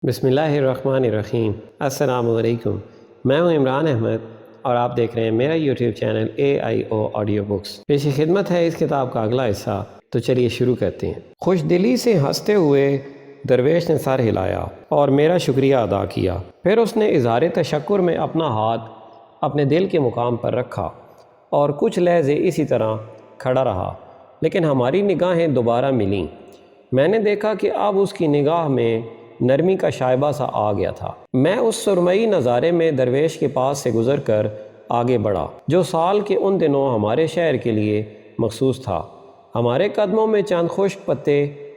بسم اللہ الرحمن الرحیم۔ السلام علیکم، میں ہوں عمران احمد اور آپ دیکھ رہے ہیں میرا YouTube channel AIO audio books. پیش خدمت ہے اس کتاب کا اگلا حصہ، تو چلیے شروع کرتے ہیں۔ خوش دلی سے ہنستے ہوئے درویش نے سر ہلایا اور میرا شکریہ ادا کیا۔ پھر اس نے اظہار تشکر میں اپنا ہاتھ اپنے دل کے مقام پر رکھا اور کچھ لحظے اسی طرح کھڑا رہا، لیکن ہماری نگاہیں دوبارہ ملیں۔ میں نے دیکھا کہ اب اس کی نگاہ میں نرمی کا شائبہ سا آ گیا تھا۔ میں اس سرمئی نظارے میں درویش کے پاس سے گزر کر آگے بڑھا، جو سال کے ان دنوں ہمارے شہر کے لیے مخصوص تھا۔ ہمارے قدموں میں چند خشک پتے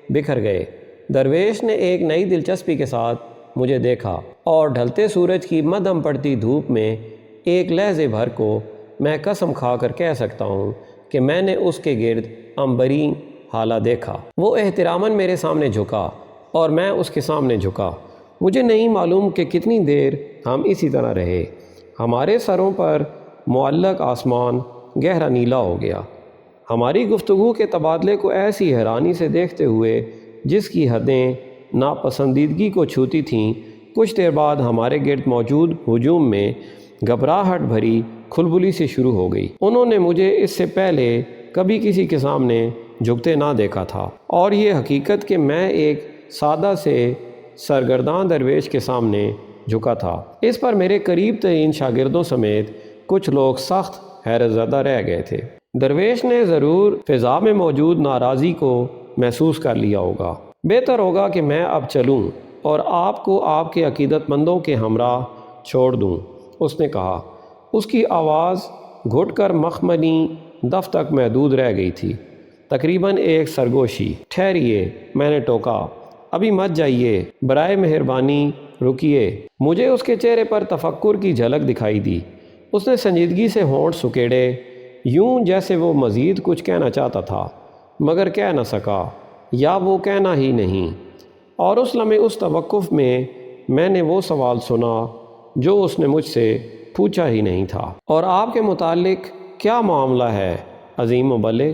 بکھر گئے۔ درویش نے ایک نئی دلچسپی کے ساتھ مجھے دیکھا اور ڈھلتے سورج کی مدھم پڑتی دھوپ میں ایک لحظے بھر کو میں قسم کھا کر کہہ سکتا ہوں کہ میں نے اس کے گرد عنبری ہالہ دیکھا۔ وہ احتراماً میرے سامنے جھکا اور میں اس کے سامنے جھکا۔ مجھے نہیں معلوم کہ کتنی دیر ہم اسی طرح رہے۔ ہمارے سروں پر معلق آسمان گہرا نیلا ہو گیا۔ ہماری گفتگو کے تبادلے کو ایسی حیرانی سے دیکھتے ہوئے جس کی حدیں ناپسندیدگی کو چھوتی تھیں، کچھ دیر بعد ہمارے گرد موجود ہجوم میں گھبراہٹ بھری کھلبلی سے شروع ہو گئی۔ انہوں نے مجھے اس سے پہلے کبھی کسی کے سامنے جھکتے نہ دیکھا تھا، اور یہ حقیقت کہ میں ایک سادہ سے سرگرداں درویش کے سامنے جھکا تھا، اس پر میرے قریب ترین شاگردوں سمیت کچھ لوگ سخت حیرت زدہ رہ گئے تھے۔ درویش نے ضرور فضا میں موجود ناراضی کو محسوس کر لیا ہوگا۔ بہتر ہوگا کہ میں اب چلوں اور آپ کو آپ کے عقیدت مندوں کے ہمراہ چھوڑ دوں، اس نے کہا۔ اس کی آواز گھٹ کر مخملی دف تک محدود رہ گئی تھی، تقریباً ایک سرگوشی۔ ٹھہریے، میں نے ٹوکا، ابھی مت جائیے، برائے مہربانی رکیے۔ مجھے اس کے چہرے پر تفکر کی جھلک دکھائی دی۔ اس نے سنجیدگی سے ہونٹ سکیڑے، یوں جیسے وہ مزید کچھ کہنا چاہتا تھا مگر کہہ نہ سکا، یا وہ کہنا ہی نہیں۔ اور اس لمحے اس توقف میں نے وہ سوال سنا جو اس نے مجھ سے پوچھا ہی نہیں تھا۔ اور آپ کے متعلق کیا معاملہ ہے عظیم مبلغ؟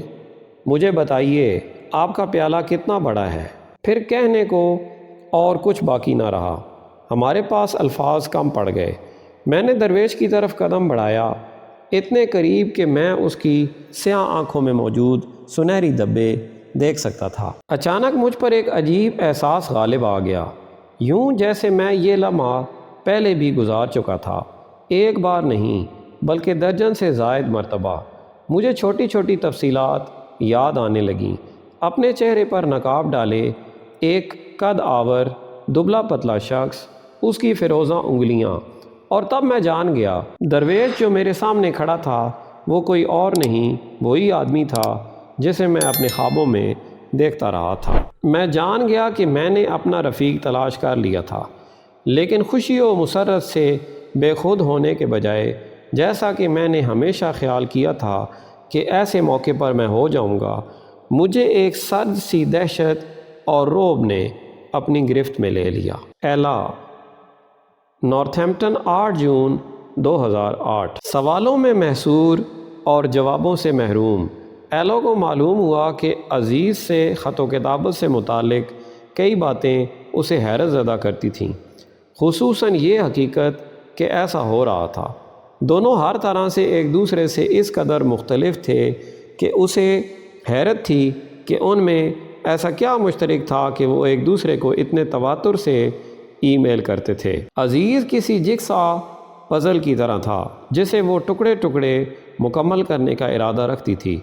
مجھے بتائیے، آپ کا پیالہ کتنا بڑا ہے؟ پھر کہنے کو اور کچھ باقی نہ رہا۔ ہمارے پاس الفاظ کم پڑ گئے۔ میں نے درویش کی طرف قدم بڑھایا، اتنے قریب کہ میں اس کی سیاہ آنکھوں میں موجود سنہری دھبے دیکھ سکتا تھا۔ اچانک مجھ پر ایک عجیب احساس غالب آ گیا، یوں جیسے میں یہ لمحہ پہلے بھی گزار چکا تھا، ایک بار نہیں بلکہ درجن سے زائد مرتبہ۔ مجھے چھوٹی چھوٹی تفصیلات یاد آنے لگیں۔ اپنے چہرے پر نقاب ڈالے ایک قد آور دبلا پتلا شخص، اس کی فیروزہ انگلیاں، اور تب میں جان گیا درویش جو میرے سامنے کھڑا تھا وہ کوئی اور نہیں، وہی آدمی تھا جسے میں اپنے خوابوں میں دیکھتا رہا تھا۔ میں جان گیا کہ میں نے اپنا رفیق تلاش کر لیا تھا، لیکن خوشی و مسرت سے بے خود ہونے کے بجائے، جیسا کہ میں نے ہمیشہ خیال کیا تھا کہ ایسے موقع پر میں ہو جاؤں گا، مجھے ایک سرد سی دہشت اور رعب نے اپنی گرفت میں لے لیا۔ ایلا، نارتھمپٹن، 8 جون 2008۔ سوالوں میں محصور اور جوابوں سے محروم، ایلا کو معلوم ہوا کہ عزیز سے خط و کتابت سے متعلق کئی باتیں اسے حیرت زدہ کرتی تھیں، خصوصاً یہ حقیقت کہ ایسا ہو رہا تھا۔ دونوں ہر طرح سے ایک دوسرے سے اس قدر مختلف تھے کہ اسے حیرت تھی کہ ان میں ایسا کیا مشترک تھا کہ وہ ایک دوسرے کو اتنے تواتر سے ای میل کرتے تھے۔ عزیز کسی جگسا پزل کی طرح تھا جسے وہ ٹکڑے ٹکڑے مکمل کرنے کا ارادہ رکھتی تھی۔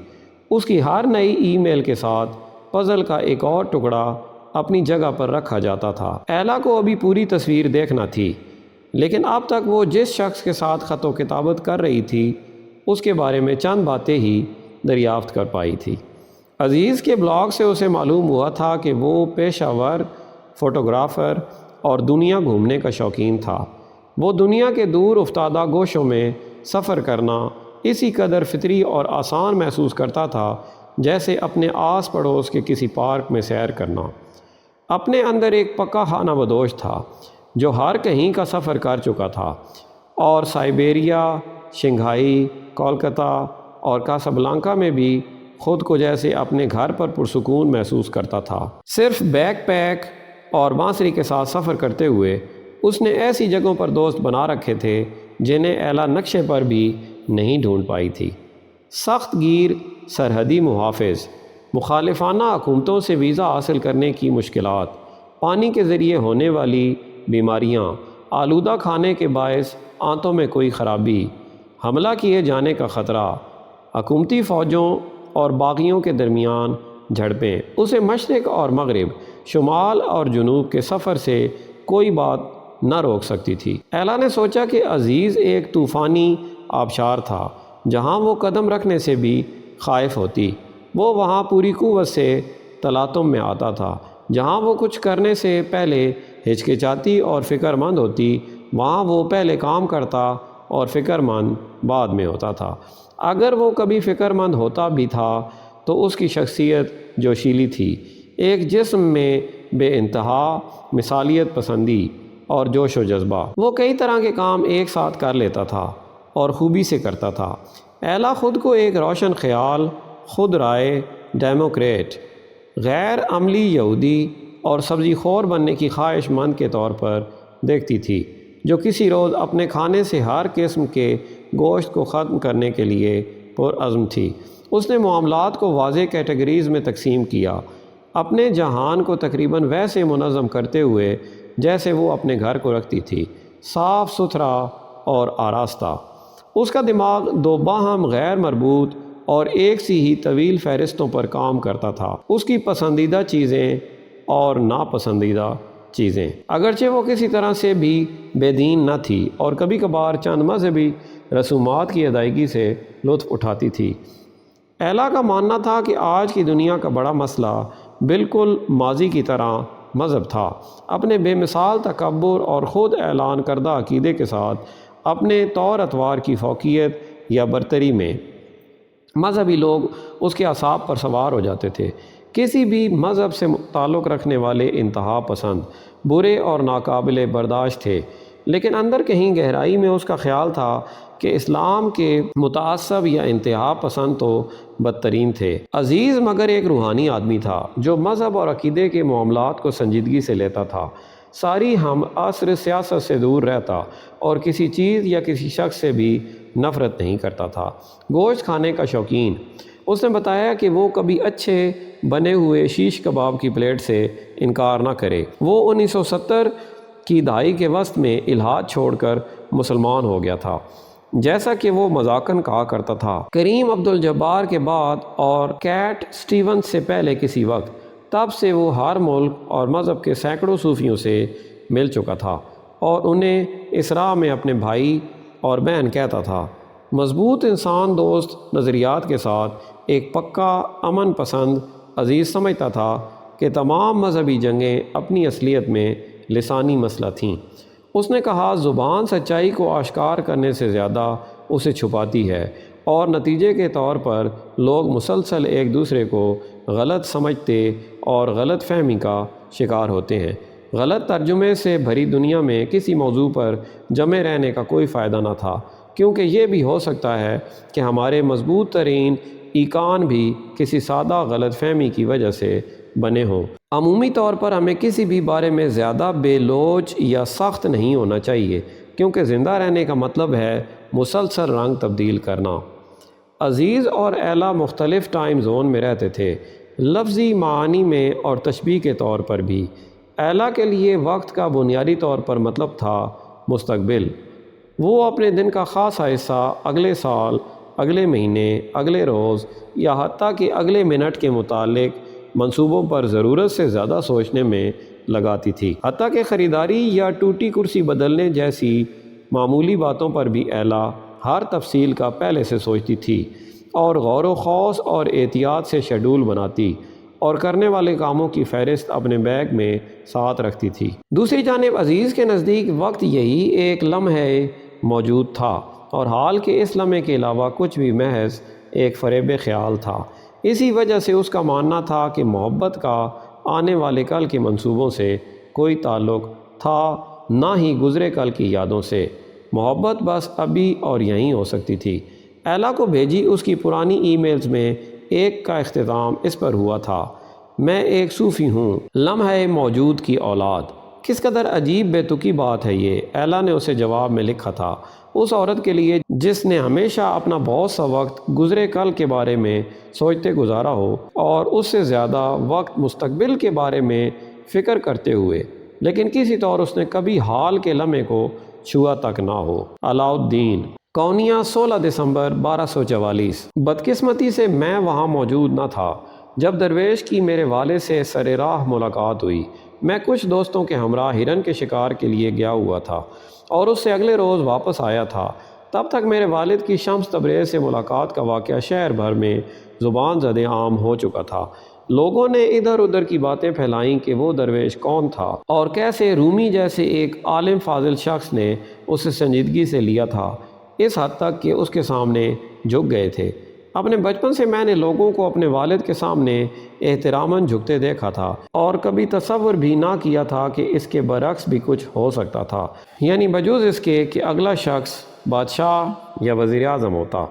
اس کی ہر نئی ای میل کے ساتھ پزل کا ایک اور ٹکڑا اپنی جگہ پر رکھا جاتا تھا۔ ایلا کو ابھی پوری تصویر دیکھنا تھی، لیکن اب تک وہ جس شخص کے ساتھ خط و کتابت کر رہی تھی اس کے بارے میں چند باتیں ہی دریافت کر پائی تھی۔ عزیز کے بلاگ سے اسے معلوم ہوا تھا کہ وہ پیشہ ور فوٹوگرافر اور دنیا گھومنے کا شوقین تھا۔ وہ دنیا کے دور افتادہ گوشوں میں سفر کرنا اسی قدر فطری اور آسان محسوس کرتا تھا جیسے اپنے آس پڑوس کے کسی پارک میں سیر کرنا۔ اپنے اندر ایک پکا خانہ بدوش تھا جو ہر کہیں کا سفر کر چکا تھا اور سائبیریا، شنگھائی، کولکتہ اور کاسابلانکا میں بھی خود کو جیسے اپنے گھر پر پرسکون محسوس کرتا تھا۔ صرف بیک پیک اور بانسری کے ساتھ سفر کرتے ہوئے اس نے ایسی جگہوں پر دوست بنا رکھے تھے جنہیں ایلا نقشے پر بھی نہیں ڈھونڈ پائی تھی۔ سخت گیر سرحدی محافظ، مخالفانہ حکومتوں سے ویزا حاصل کرنے کی مشکلات، پانی کے ذریعے ہونے والی بیماریاں، آلودہ کھانے کے باعث آنتوں میں کوئی خرابی، حملہ کیے جانے کا خطرہ، حکومتی فوجوں اور باغیوں کے درمیان جھڑپیں، اسے مشرق اور مغرب، شمال اور جنوب کے سفر سے کوئی بات نہ روک سکتی تھی۔ ایلا نے سوچا کہ عزیز ایک طوفانی آبشار تھا، جہاں وہ قدم رکھنے سے بھی خائف ہوتی، وہ وہاں پوری قوت سے تلاطم میں آتا تھا۔ جہاں وہ کچھ کرنے سے پہلے ہچکچاتی اور فکر مند ہوتی، وہاں وہ پہلے کام کرتا اور فکر مند بعد میں ہوتا تھا۔ اگر وہ کبھی فکر مند ہوتا بھی تھا تو اس کی شخصیت جوشیلی تھی، ایک جسم میں بے انتہا مثالیت پسندی اور جوش و جذبہ۔ وہ کئی طرح کے کام ایک ساتھ کر لیتا تھا اور خوبی سے کرتا تھا۔ ایلا خود کو ایک روشن خیال، خود رائے ڈیموکریٹ، غیر عملی یہودی اور سبزی خور بننے کی خواہش مند کے طور پر دیکھتی تھی، جو کسی روز اپنے کھانے سے ہر قسم کے گوشت کو ختم کرنے کے لیے پرعزم تھی۔ اس نے معاملات کو واضح کیٹیگریز میں تقسیم کیا، اپنے جہان کو تقریباً ویسے منظم کرتے ہوئے جیسے وہ اپنے گھر کو رکھتی تھی، صاف ستھرا اور آراستہ۔ اس کا دماغ دو باہم غیر مربوط اور ایک سی ہی طویل فہرستوں پر کام کرتا تھا، اس کی پسندیدہ چیزیں اور ناپسندیدہ چیزیں، اگرچہ وہ کسی طرح سے بھی بے دین نہ تھی اور کبھی کبھار چند مذہبی رسومات کی ادائیگی سے لطف اٹھاتی تھی۔ ایلا کا ماننا تھا کہ آج کی دنیا کا بڑا مسئلہ بالکل ماضی کی طرح مذہب تھا۔ اپنے بے مثال تکبر اور خود اعلان کردہ عقیدے کے ساتھ اپنے طور اتوار کی فوقیت یا برتری میں مذہبی لوگ اس کے اعصاب پر سوار ہو جاتے تھے۔ کسی بھی مذہب سے تعلق رکھنے والے انتہا پسند، برے اور ناقابل برداشت تھے، لیکن اندر کہیں گہرائی میں اس کا خیال تھا کہ اسلام کے متعصب یا انتہا پسند تو بدترین تھے۔ عزیز مگر ایک روحانی آدمی تھا جو مذہب اور عقیدے کے معاملات کو سنجیدگی سے لیتا تھا، ساری ہم عصر سیاست سے دور رہتا اور کسی چیز یا کسی شخص سے بھی نفرت نہیں کرتا تھا۔ گوشت کھانے کا شوقین، اس نے بتایا کہ وہ کبھی اچھے بنے ہوئے شیش کباب کی پلیٹ سے انکار نہ کرے۔ وہ 1970 کی دہائی کے وسط میں الحاد چھوڑ کر مسلمان ہو گیا تھا، جیسا کہ وہ مذاقاً کہا کرتا تھا۔ کریم عبد الجبار کے بعد اور کیٹ سٹیونز سے پہلے کسی وقت، تب سے وہ ہر ملک اور مذہب کے سینکڑوں صوفیوں سے مل چکا تھا اور انہیں اس راہ میں اپنے بھائی اور بہن کہتا تھا۔ مضبوط انسان دوست نظریات کے ساتھ ایک پکا امن پسند عزیز سمجھتا تھا کہ تمام مذہبی جنگیں اپنی اصلیت میں لسانی مسئلہ تھیں۔ اس نے کہا، زبان سچائی کو آشکار کرنے سے زیادہ اسے چھپاتی ہے اور نتیجے کے طور پر لوگ مسلسل ایک دوسرے کو غلط سمجھتے اور غلط فہمی کا شکار ہوتے ہیں۔ غلط ترجمے سے بھری دنیا میں کسی موضوع پر جمے رہنے کا کوئی فائدہ نہ تھا، کیونکہ یہ بھی ہو سکتا ہے کہ ہمارے مضبوط ترین ایقان بھی کسی سادہ غلط فہمی کی وجہ سے بنے ہوں۔ عمومی طور پر ہمیں کسی بھی بارے میں زیادہ بے لوچ یا سخت نہیں ہونا چاہیے، کیونکہ زندہ رہنے کا مطلب ہے مسلسل رنگ تبدیل کرنا۔ عزیز اور ایلا مختلف ٹائم زون میں رہتے تھے، لفظی معانی میں اور تشبیہ کے طور پر بھی۔ ایلا کے لیے وقت کا بنیادی طور پر مطلب تھا مستقبل۔ وہ اپنے دن کا خاصا حصہ اگلے سال، اگلے مہینے، اگلے روز یا حتیٰ کہ اگلے منٹ کے متعلق منصوبوں پر ضرورت سے زیادہ سوچنے میں لگاتی تھی۔ حتیٰ کہ خریداری یا ٹوٹی کرسی بدلنے جیسی معمولی باتوں پر بھی ایلا ہر تفصیل کا پہلے سے سوچتی تھی اور غور و خوض اور احتیاط سے شیڈول بناتی اور کرنے والے کاموں کی فہرست اپنے بیگ میں ساتھ رکھتی تھی۔ دوسری جانب عزیز کے نزدیک وقت یہی ایک لمحے موجود تھا اور حال کے اس لمحے کے علاوہ کچھ بھی محض ایک فریب خیال تھا۔ اسی وجہ سے اس کا ماننا تھا کہ محبت کا آنے والے کل کے منصوبوں سے کوئی تعلق تھا، نہ ہی گزرے کل کی یادوں سے۔ محبت بس ابھی اور یہیں ہو سکتی تھی۔ ایلا کو بھیجی اس کی پرانی ای میلز میں ایک کا اختتام اس پر ہوا تھا، میں ایک صوفی ہوں، لمحہ موجود کی اولاد۔ کس قدر عجیب بے تکی بات ہے یہ، ایلا نے اسے جواب میں لکھا تھا۔ اس عورت کے لیے جس نے ہمیشہ اپنا بہت سا وقت گزرے کل کے بارے میں سوچتے گزارا ہو اور اس سے زیادہ وقت مستقبل کے بارے میں فکر کرتے ہوئے، لیکن کسی طور اس نے کبھی حال کے لمحے کو چھوا تک نہ ہو۔ علاؤالدین کونیا 16 دسمبر 1244۔ بدقسمتی سے میں وہاں موجود نہ تھا جب درویش کی میرے والد سے سر راہ ملاقات ہوئی۔ میں کچھ دوستوں کے ہمراہ ہرن کے شکار کے لیے گیا ہوا تھا اور اس سے اگلے روز واپس آیا تھا۔ تب تک میرے والد کی شمس تبریز سے ملاقات کا واقعہ شہر بھر میں زبان زدِ عام ہو چکا تھا۔ لوگوں نے ادھر ادھر کی باتیں پھیلائیں کہ وہ درویش کون تھا اور کیسے رومی جیسے ایک عالم فاضل شخص نے اسے سنجیدگی سے لیا تھا، اس حد تک کہ اس کے سامنے جھک گئے تھے۔ اپنے بچپن سے میں نے لوگوں کو اپنے والد کے سامنے احتراماً جھکتے دیکھا تھا اور کبھی تصور بھی نہ کیا تھا کہ اس کے برعکس بھی کچھ ہو سکتا تھا، یعنی بجوز اس کے کہ اگلا شخص بادشاہ یا وزیر اعظم ہوتا۔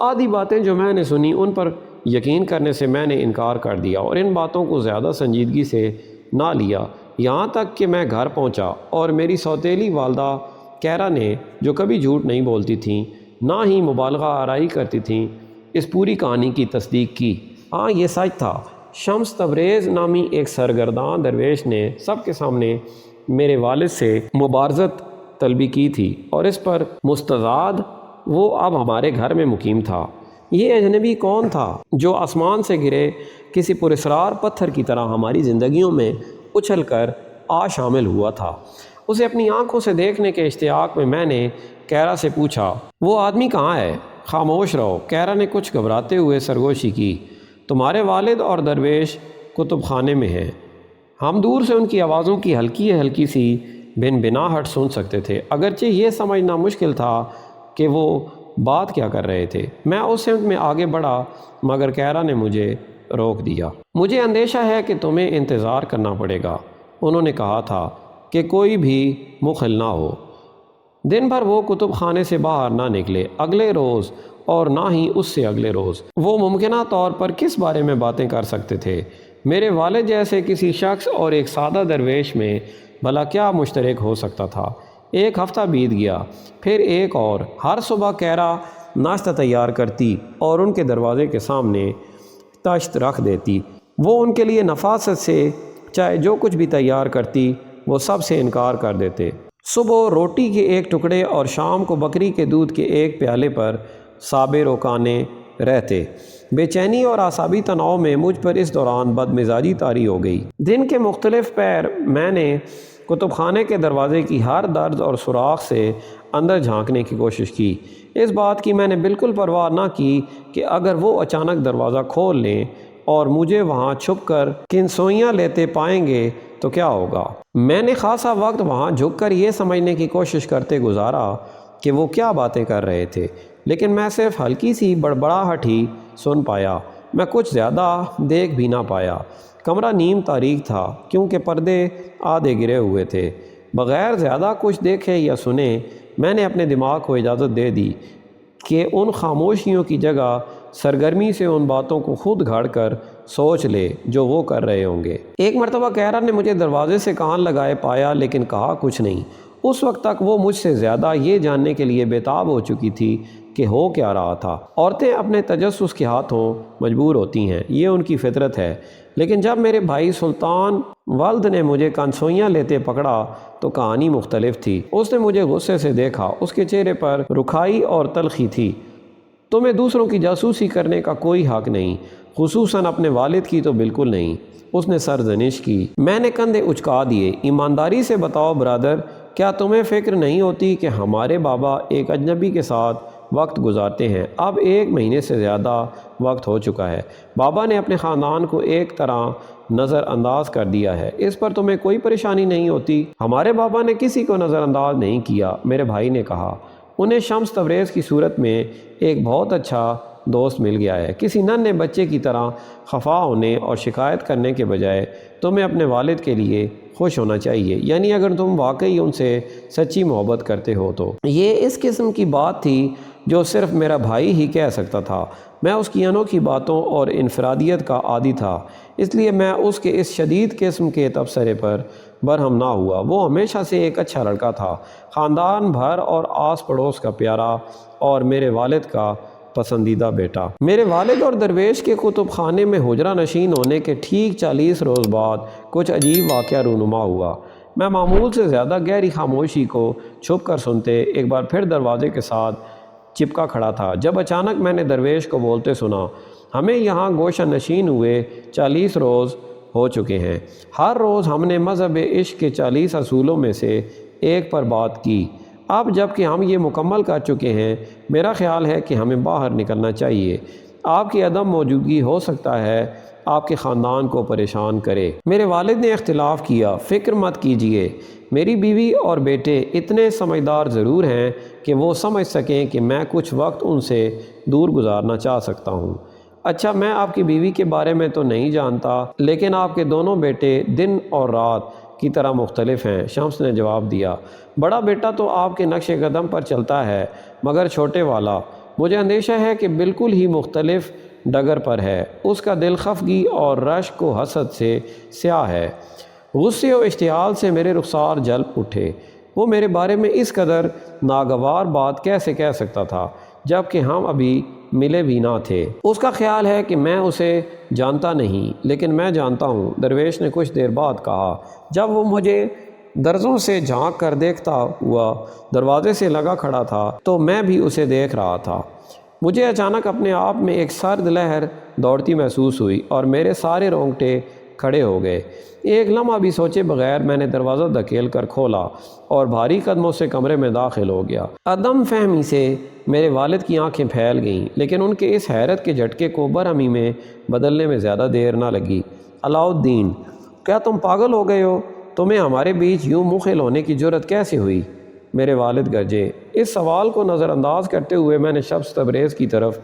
آدھی باتیں جو میں نے سنی ان پر یقین کرنے سے میں نے انکار کر دیا اور ان باتوں کو زیادہ سنجیدگی سے نہ لیا، یہاں تک کہ میں گھر پہنچا اور میری سوتیلی والدہ کیرا نے، جو کبھی جھوٹ نہیں بولتی تھیں نہ ہی مبالغہ آرائی کرتی تھیں، اس پوری کہانی کی تصدیق کی۔ ہاں، یہ سچ تھا۔ شمس تبریز نامی ایک سرگرداں درویش نے سب کے سامنے میرے والد سے مبارزت طلبی کی تھی اور اس پر مستزاد وہ اب ہمارے گھر میں مقیم تھا۔ یہ اجنبی کون تھا جو آسمان سے گرے کسی پراسرار پتھر کی طرح ہماری زندگیوں میں اچھل کر شامل ہوا تھا؟ اسے اپنی آنکھوں سے دیکھنے کے اشتیاق میں نے کیرا سے پوچھا، وہ آدمی کہاں ہے؟ خاموش رہو، کیرا نے کچھ گھبراتے ہوئے سرگوشی کی۔ تمہارے والد اور درویش کتب خانے میں ہیں۔ ہم دور سے ان کی آوازوں کی ہلکی سی بن بناہٹ سن سکتے تھے، اگرچہ یہ سمجھنا مشکل تھا کہ وہ بات کیا کر رہے تھے۔ میں اس سمت میں آگے بڑھا مگر کیرا نے مجھے روک دیا۔ مجھے اندیشہ ہے کہ تمہیں انتظار کرنا پڑے گا، انہوں نے کہا تھا، کہ کوئی بھی مخل نہ ہو۔ دن بھر وہ کتب خانے سے باہر نہ نکلے۔ اگلے روز اور نہ ہی اس سے اگلے روز وہ ممکنہ طور پر کس بارے میں باتیں کر سکتے تھے؟ میرے والد جیسے کسی شخص اور ایک سادہ درویش میں بھلا کیا مشترک ہو سکتا تھا؟ ایک ہفتہ بیت گیا، پھر ایک اور۔ ہر صبح کیرا ناشتہ تیار کرتی اور ان کے دروازے کے سامنے تشت رکھ دیتی۔ وہ ان کے لیے نفاست سے چاہے جو کچھ بھی تیار کرتی وہ سب سے انکار کر دیتے۔ صبح روٹی کے ایک ٹکڑے اور شام کو بکری کے دودھ کے ایک پیالے پر صابر و قانے رہتے۔ بے چینی اور اعصابی تناؤ میں مجھ پر اس دوران بدمزاجی طاری ہو گئی۔ دن کے مختلف پہر میں نے کتب خانے کے دروازے کی ہر درز اور سوراخ سے اندر جھانکنے کی کوشش کی۔ اس بات کی میں نے بالکل پرواہ نہ کی کہ اگر وہ اچانک دروازہ کھول لیں اور مجھے وہاں چھپ کر کنسوئیاں لیتے پائیں گے تو کیا ہوگا۔ میں نے خاصا وقت وہاں جھک کر یہ سمجھنے کی کوشش کرتے گزارا کہ وہ کیا باتیں کر رہے تھے، لیکن میں صرف ہلکی سی بڑبڑاہٹ ہی سن پایا۔ میں کچھ زیادہ دیکھ بھی نہ پایا۔ کمرہ نیم تاریک تھا کیونکہ پردے آدھے گرے ہوئے تھے۔ بغیر زیادہ کچھ دیکھے یا سنے میں نے اپنے دماغ کو اجازت دے دی کہ ان خاموشیوں کی جگہ سرگرمی سے ان باتوں کو خود گھڑ کر سوچ لے جو وہ کر رہے ہوں گے۔ ایک مرتبہ کیرا نے مجھے دروازے سے کان لگائے پایا لیکن کہا کچھ نہیں۔ اس وقت تک وہ مجھ سے زیادہ یہ جاننے کے لیے بےتاب ہو چکی تھی کہ ہو کیا رہا تھا۔ عورتیں اپنے تجسس کے ہاتھوں مجبور ہوتی ہیں، یہ ان کی فطرت ہے، لیکن جب میرے بھائی سلطان والد نے مجھے کنسوئیاں لیتے پکڑا تو کہانی مختلف تھی۔ اس نے مجھے غصے سے دیکھا، اس کے چہرے پر رکھائی اور تلخی تھی۔ تمہیں دوسروں کی جاسوسی کرنے کا کوئی حق نہیں، خصوصاً اپنے والد کی تو بالکل نہیں، اس نے سرزنش کی۔ میں نے کندھے اچکا دیے۔ ایمانداری سے بتاؤ برادر، کیا تمہیں فکر نہیں ہوتی کہ ہمارے بابا ایک اجنبی کے ساتھ وقت گزارتے ہیں؟ اب 1 مہینے سے زیادہ وقت ہو چکا ہے۔ بابا نے اپنے خاندان کو ایک طرح نظر انداز کر دیا ہے، اس پر تمہیں کوئی پریشانی نہیں ہوتی؟ ہمارے بابا نے کسی کو نظر انداز نہیں کیا، میرے بھائی نے کہا۔ انہیں شمس تبریز کی صورت میں ایک بہت اچھا دوست مل گیا ہے۔ کسی ننھے بچے کی طرح خفا ہونے اور شکایت کرنے کے بجائے تمہیں اپنے والد کے لیے خوش ہونا چاہیے، یعنی اگر تم واقعی ان سے سچی محبت کرتے ہو تو۔ یہ اس قسم کی بات تھی جو صرف میرا بھائی ہی کہہ سکتا تھا۔ میں اس کی انوکھی باتوں اور انفرادیت کا عادی تھا، اس لیے میں اس کے اس شدید قسم کے تبصرے پر برہم نہ ہوا۔ وہ ہمیشہ سے ایک اچھا لڑکا تھا، خاندان بھر اور آس پڑوس کا پیارا اور میرے والد کا پسندیدہ بیٹا۔ میرے والد اور درویش کے کتب خانے میں حجرہ نشین ہونے کے ٹھیک 40 روز بعد کچھ عجیب واقعہ رونما ہوا۔ میں معمول سے زیادہ گہری خاموشی کو چھپ کر سنتے ایک بار پھر دروازے کے ساتھ چپکا کھڑا تھا، جب اچانک میں نے درویش کو بولتے سنا، ہمیں یہاں گوشہ نشین ہوئے 40 روز ہو چکے ہیں۔ ہر روز ہم نے مذہب عشق کے 40 اصولوں میں سے ایک پر بات کی۔ اب جب کہ ہم یہ مکمل کر چکے ہیں، میرا خیال ہے کہ ہمیں باہر نکلنا چاہیے۔ آپ کی عدم موجودگی ہو سکتا ہے آپ کے خاندان کو پریشان کرے۔ میرے والد نے اختلاف کیا، فکر مت کیجیے، میری بیوی اور بیٹے اتنے سمجھدار ضرور ہیں کہ وہ سمجھ سکیں کہ میں کچھ وقت ان سے دور گزارنا چاہ سکتا ہوں۔ اچھا، میں آپ کی بیوی کے بارے میں تو نہیں جانتا، لیکن آپ کے دونوں بیٹے دن اور رات کی طرح مختلف ہیں، شمس نے جواب دیا۔ بڑا بیٹا تو آپ کے نقش قدم پر چلتا ہے، مگر چھوٹے والا، مجھے اندیشہ ہے کہ بالکل ہی مختلف ڈگر پر ہے۔ اس کا دل خفگی اور رشک و حسد سے سیاہ ہے۔ غصے و اشتعال سے میرے رخسار جل اٹھے۔ وہ میرے بارے میں اس قدر ناگوار بات کیسے کہہ سکتا تھا جب کہ ہم ابھی ملے بھی نہ تھے؟ اس کا خیال ہے کہ میں اسے جانتا نہیں، لیکن میں جانتا ہوں، درویش نے کچھ دیر بعد کہا، جب وہ مجھے درزوں سے جھانک کر دیکھتا ہوا دروازے سے لگا کھڑا تھا تو میں بھی اسے دیکھ رہا تھا۔ مجھے اچانک اپنے آپ میں ایک سرد لہر دوڑتی محسوس ہوئی اور میرے سارے رونگٹے کھڑے ہو گئے۔ ایک لمحہ بھی سوچے بغیر میں نے دروازہ دھکیل کر کھولا اور بھاری قدموں سے کمرے میں داخل ہو گیا۔ عدم فہمی سے میرے والد کی آنکھیں پھیل گئیں، لیکن ان کے اس حیرت کے جھٹکے کو برہمی میں بدلنے میں زیادہ دیر نہ لگی۔ علاؤالدین، کیا تم پاگل ہو گئے ہو؟ تمہیں ہمارے بیچ یوں منہ کھلونے کی جرت کیسے ہوئی؟ میرے والد گرجے۔ اس سوال کو نظر انداز کرتے ہوئے میں نے شمس تبریز کی طرف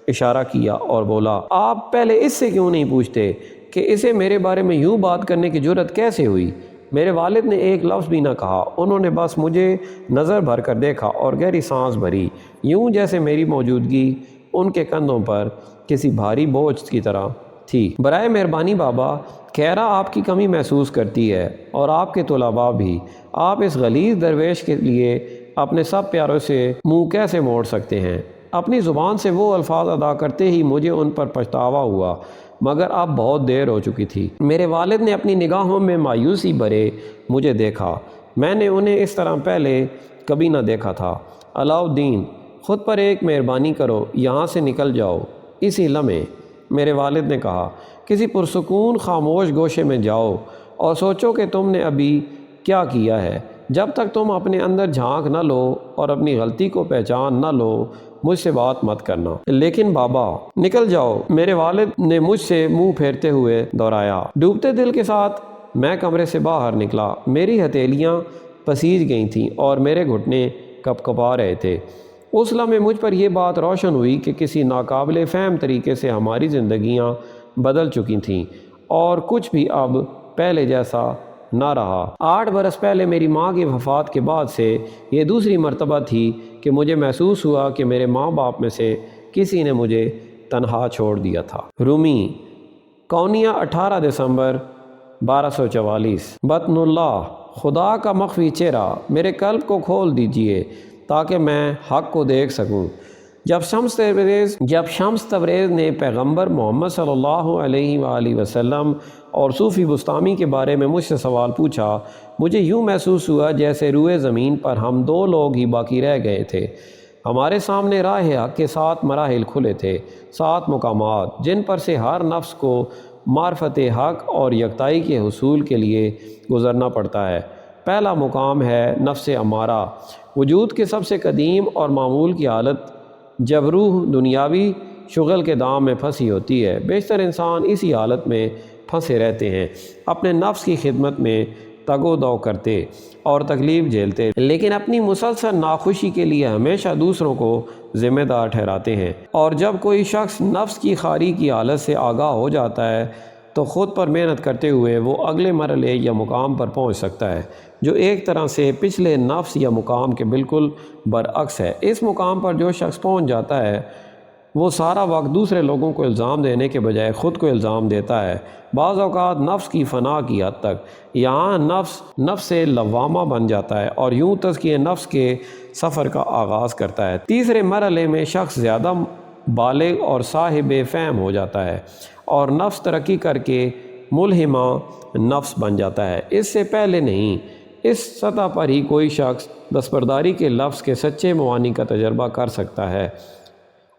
اشارہ کیا اور بولا، آپ پہلے اس سے کیوں نہیں پوچھتے کہ اسے میرے بارے میں یوں بات کرنے کی جرت کیسے ہوئی؟ میرے والد نے ایک لفظ بھی نہ کہا، انہوں نے بس مجھے نظر بھر کر دیکھا اور گہری سانس بھری، یوں جیسے میری موجودگی ان کے کندھوں پر کسی بھاری بوجھ کی طرح تھی۔ برائے مہربانی بابا، خیرہ آپ کی کمی محسوس کرتی ہے اور آپ کے طلباء بھی۔ آپ اس غلیظ درویش کے لیے اپنے سب پیاروں سے منہ کیسے موڑ سکتے ہیں؟ اپنی زبان سے وہ الفاظ ادا کرتے ہی مجھے ان پر پچھتاوا ہوا، مگر اب بہت دیر ہو چکی تھی۔ میرے والد نے اپنی نگاہوں میں مایوسی بھرے مجھے دیکھا۔ میں نے انہیں اس طرح پہلے کبھی نہ دیکھا تھا۔ علاؤالدین، خود پر ایک مہربانی کرو، یہاں سے نکل جاؤ اسی لمحے، میرے والد نے کہا۔ کسی پرسکون خاموش گوشے میں جاؤ اور سوچو کہ تم نے ابھی کیا کیا ہے۔ جب تک تم اپنے اندر جھانک نہ لو اور اپنی غلطی کو پہچان نہ لو، مجھ سے بات مت کرنا۔ لیکن بابا، نکل جاؤ، میرے والد نے مجھ سے منہ پھیرتے ہوئے دہرایا۔ ڈوبتے دل کے ساتھ میں کمرے سے باہر نکلا۔ میری ہتھیلیاں پسیج گئی تھیں اور میرے گھٹنے کپ کپا رہے تھے۔ اس لمحے مجھ پر یہ بات روشن ہوئی کہ کسی ناقابل فہم طریقے سے ہماری زندگیاں بدل چکی تھیں اور کچھ بھی اب پہلے جیسا نہ رہا۔ 8 برس پہلے میری ماں کی وفات کے بعد سے یہ دوسری مرتبہ تھی کہ مجھے محسوس ہوا کہ میرے ماں باپ میں سے کسی نے مجھے تنہا چھوڑ دیا تھا۔ رومی، کونیا، 18 دسمبر 1244۔ بطن اللہ، خدا کا مخفی چہرہ، میرے قلب کو کھول دیجئے تاکہ میں حق کو دیکھ سکوں۔ جب شمس تبریز نے پیغمبر محمد صلی اللہ علیہ وآلہ وسلم اور صوفی بستامی کے بارے میں مجھ سے سوال پوچھا، مجھے یوں محسوس ہوا جیسے روئے زمین پر ہم 2 لوگ ہی باقی رہ گئے تھے۔ ہمارے سامنے راہ حق کے 7 مراحل کھلے تھے، 7 مقامات جن پر سے ہر نفس کو معرفت حق اور یکتائی کے حصول کے لیے گزرنا پڑتا ہے۔ پہلا مقام ہے نفس امارہ، وجود کے سب سے قدیم اور معمول کی حالت جب روح دنیاوی شغل کے دام میں پھنسی ہوتی ہے۔ بیشتر انسان اسی حالت میں پھنسے رہتے ہیں، اپنے نفس کی خدمت میں تگ و دو کرتے اور تکلیف جھیلتے، لیکن اپنی مسلسل ناخوشی کے لیے ہمیشہ دوسروں کو ذمہ دار ٹھہراتے ہیں۔ اور جب کوئی شخص نفس کی خاری کی حالت سے آگاہ ہو جاتا ہے تو خود پر محنت کرتے ہوئے وہ اگلے مرحلے یا مقام پر پہنچ سکتا ہے، جو ایک طرح سے پچھلے نفس یا مقام کے بالکل برعکس ہے۔ اس مقام پر جو شخص پہنچ جاتا ہے وہ سارا وقت دوسرے لوگوں کو الزام دینے کے بجائے خود کو الزام دیتا ہے، بعض اوقات نفس کی فنا کی حد تک۔ یہاں نفس سے لوامہ بن جاتا ہے اور یوں تزکیہ نفس کے سفر کا آغاز کرتا ہے۔ تیسرے مرحلے میں شخص زیادہ بالغ اور صاحب فہم ہو جاتا ہے اور نفس ترقی کر کے ملہمہ نفس بن جاتا ہے۔ اس سے پہلے نہیں، اس سطح پر ہی کوئی شخص دستبرداری کے لفظ کے سچے معانی کا تجربہ کر سکتا ہے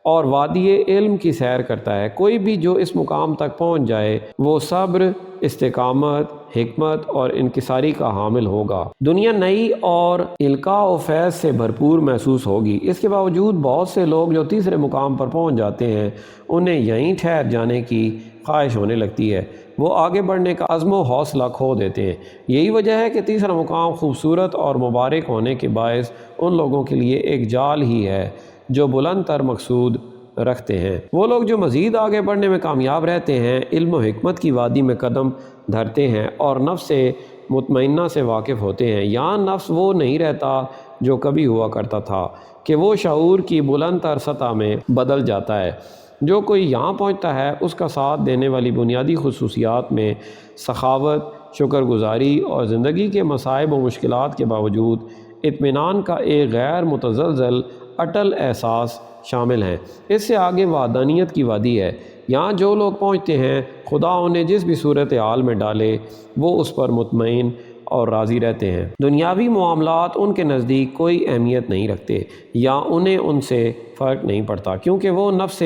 اور وادی علم کی سیر کرتا ہے۔ کوئی بھی جو اس مقام تک پہنچ جائے وہ صبر، استقامت، حکمت اور انکساری کا حامل ہوگا۔ دنیا نئی اور القاء و فیض سے بھرپور محسوس ہوگی۔ اس کے باوجود بہت سے لوگ جو تیسرے مقام پر پہنچ جاتے ہیں انہیں یہیں ٹھہر جانے کی خواہش ہونے لگتی ہے، وہ آگے بڑھنے کا عزم و حوصلہ کھو دیتے ہیں۔ یہی وجہ ہے کہ تیسرا مقام خوبصورت اور مبارک ہونے کے باعث ان لوگوں کے لیے ایک جال ہی ہے جو بلند تر مقصود رکھتے ہیں۔ وہ لوگ جو مزید آگے بڑھنے میں کامیاب رہتے ہیں، علم و حکمت کی وادی میں قدم دھرتے ہیں اور نفس مطمئنہ سے واقف ہوتے ہیں۔ یہاں نفس وہ نہیں رہتا جو کبھی ہوا کرتا تھا کہ وہ شعور کی بلند تر سطح میں بدل جاتا ہے۔ جو کوئی یہاں پہنچتا ہے اس کا ساتھ دینے والی بنیادی خصوصیات میں سخاوت، شکر گزاری اور زندگی کے مصائب و مشکلات کے باوجود اطمینان کا ایک غیر متزلزل اٹل احساس شامل ہیں۔ اس سے آگے وحدانیت کی وادی ہے۔ یہاں جو لوگ پہنچتے ہیں خدا انہیں جس بھی صورتحال میں ڈالے وہ اس پر مطمئن اور راضی رہتے ہیں۔ دنیاوی معاملات ان کے نزدیک کوئی اہمیت نہیں رکھتے یا انہیں ان سے فرق نہیں پڑتا، کیونکہ وہ نفس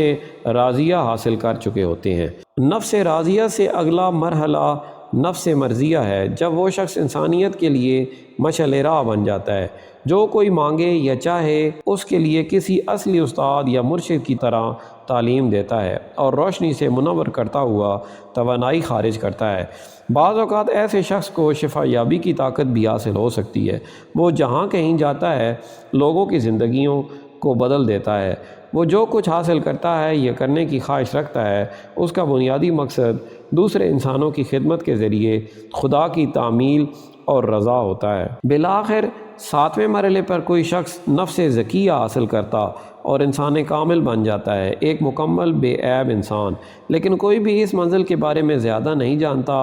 راضیہ حاصل کر چکے ہوتے ہیں۔ نفس راضیہ سے اگلا مرحلہ نفس مرضیہ ہے، جب وہ شخص انسانیت کے لیے مشعل راہ بن جاتا ہے۔ جو کوئی مانگے یا چاہے اس کے لیے کسی اصلی استاد یا مرشد کی طرح تعلیم دیتا ہے اور روشنی سے منور کرتا ہوا توانائی خارج کرتا ہے۔ بعض اوقات ایسے شخص کو شفا یابی کی طاقت بھی حاصل ہو سکتی ہے۔ وہ جہاں کہیں جاتا ہے لوگوں کی زندگیوں کو بدل دیتا ہے۔ وہ جو کچھ حاصل کرتا ہے یا کرنے کی خواہش رکھتا ہے اس کا بنیادی مقصد دوسرے انسانوں کی خدمت کے ذریعے خدا کی تعمیل اور رضا ہوتا ہے۔ بالآخر ساتویں مرحلے پر کوئی شخص نفس ذکیہ حاصل کرتا اور انسان کامل بن جاتا ہے، ایک مکمل بے عیب انسان۔ لیکن کوئی بھی اس منزل کے بارے میں زیادہ نہیں جانتا،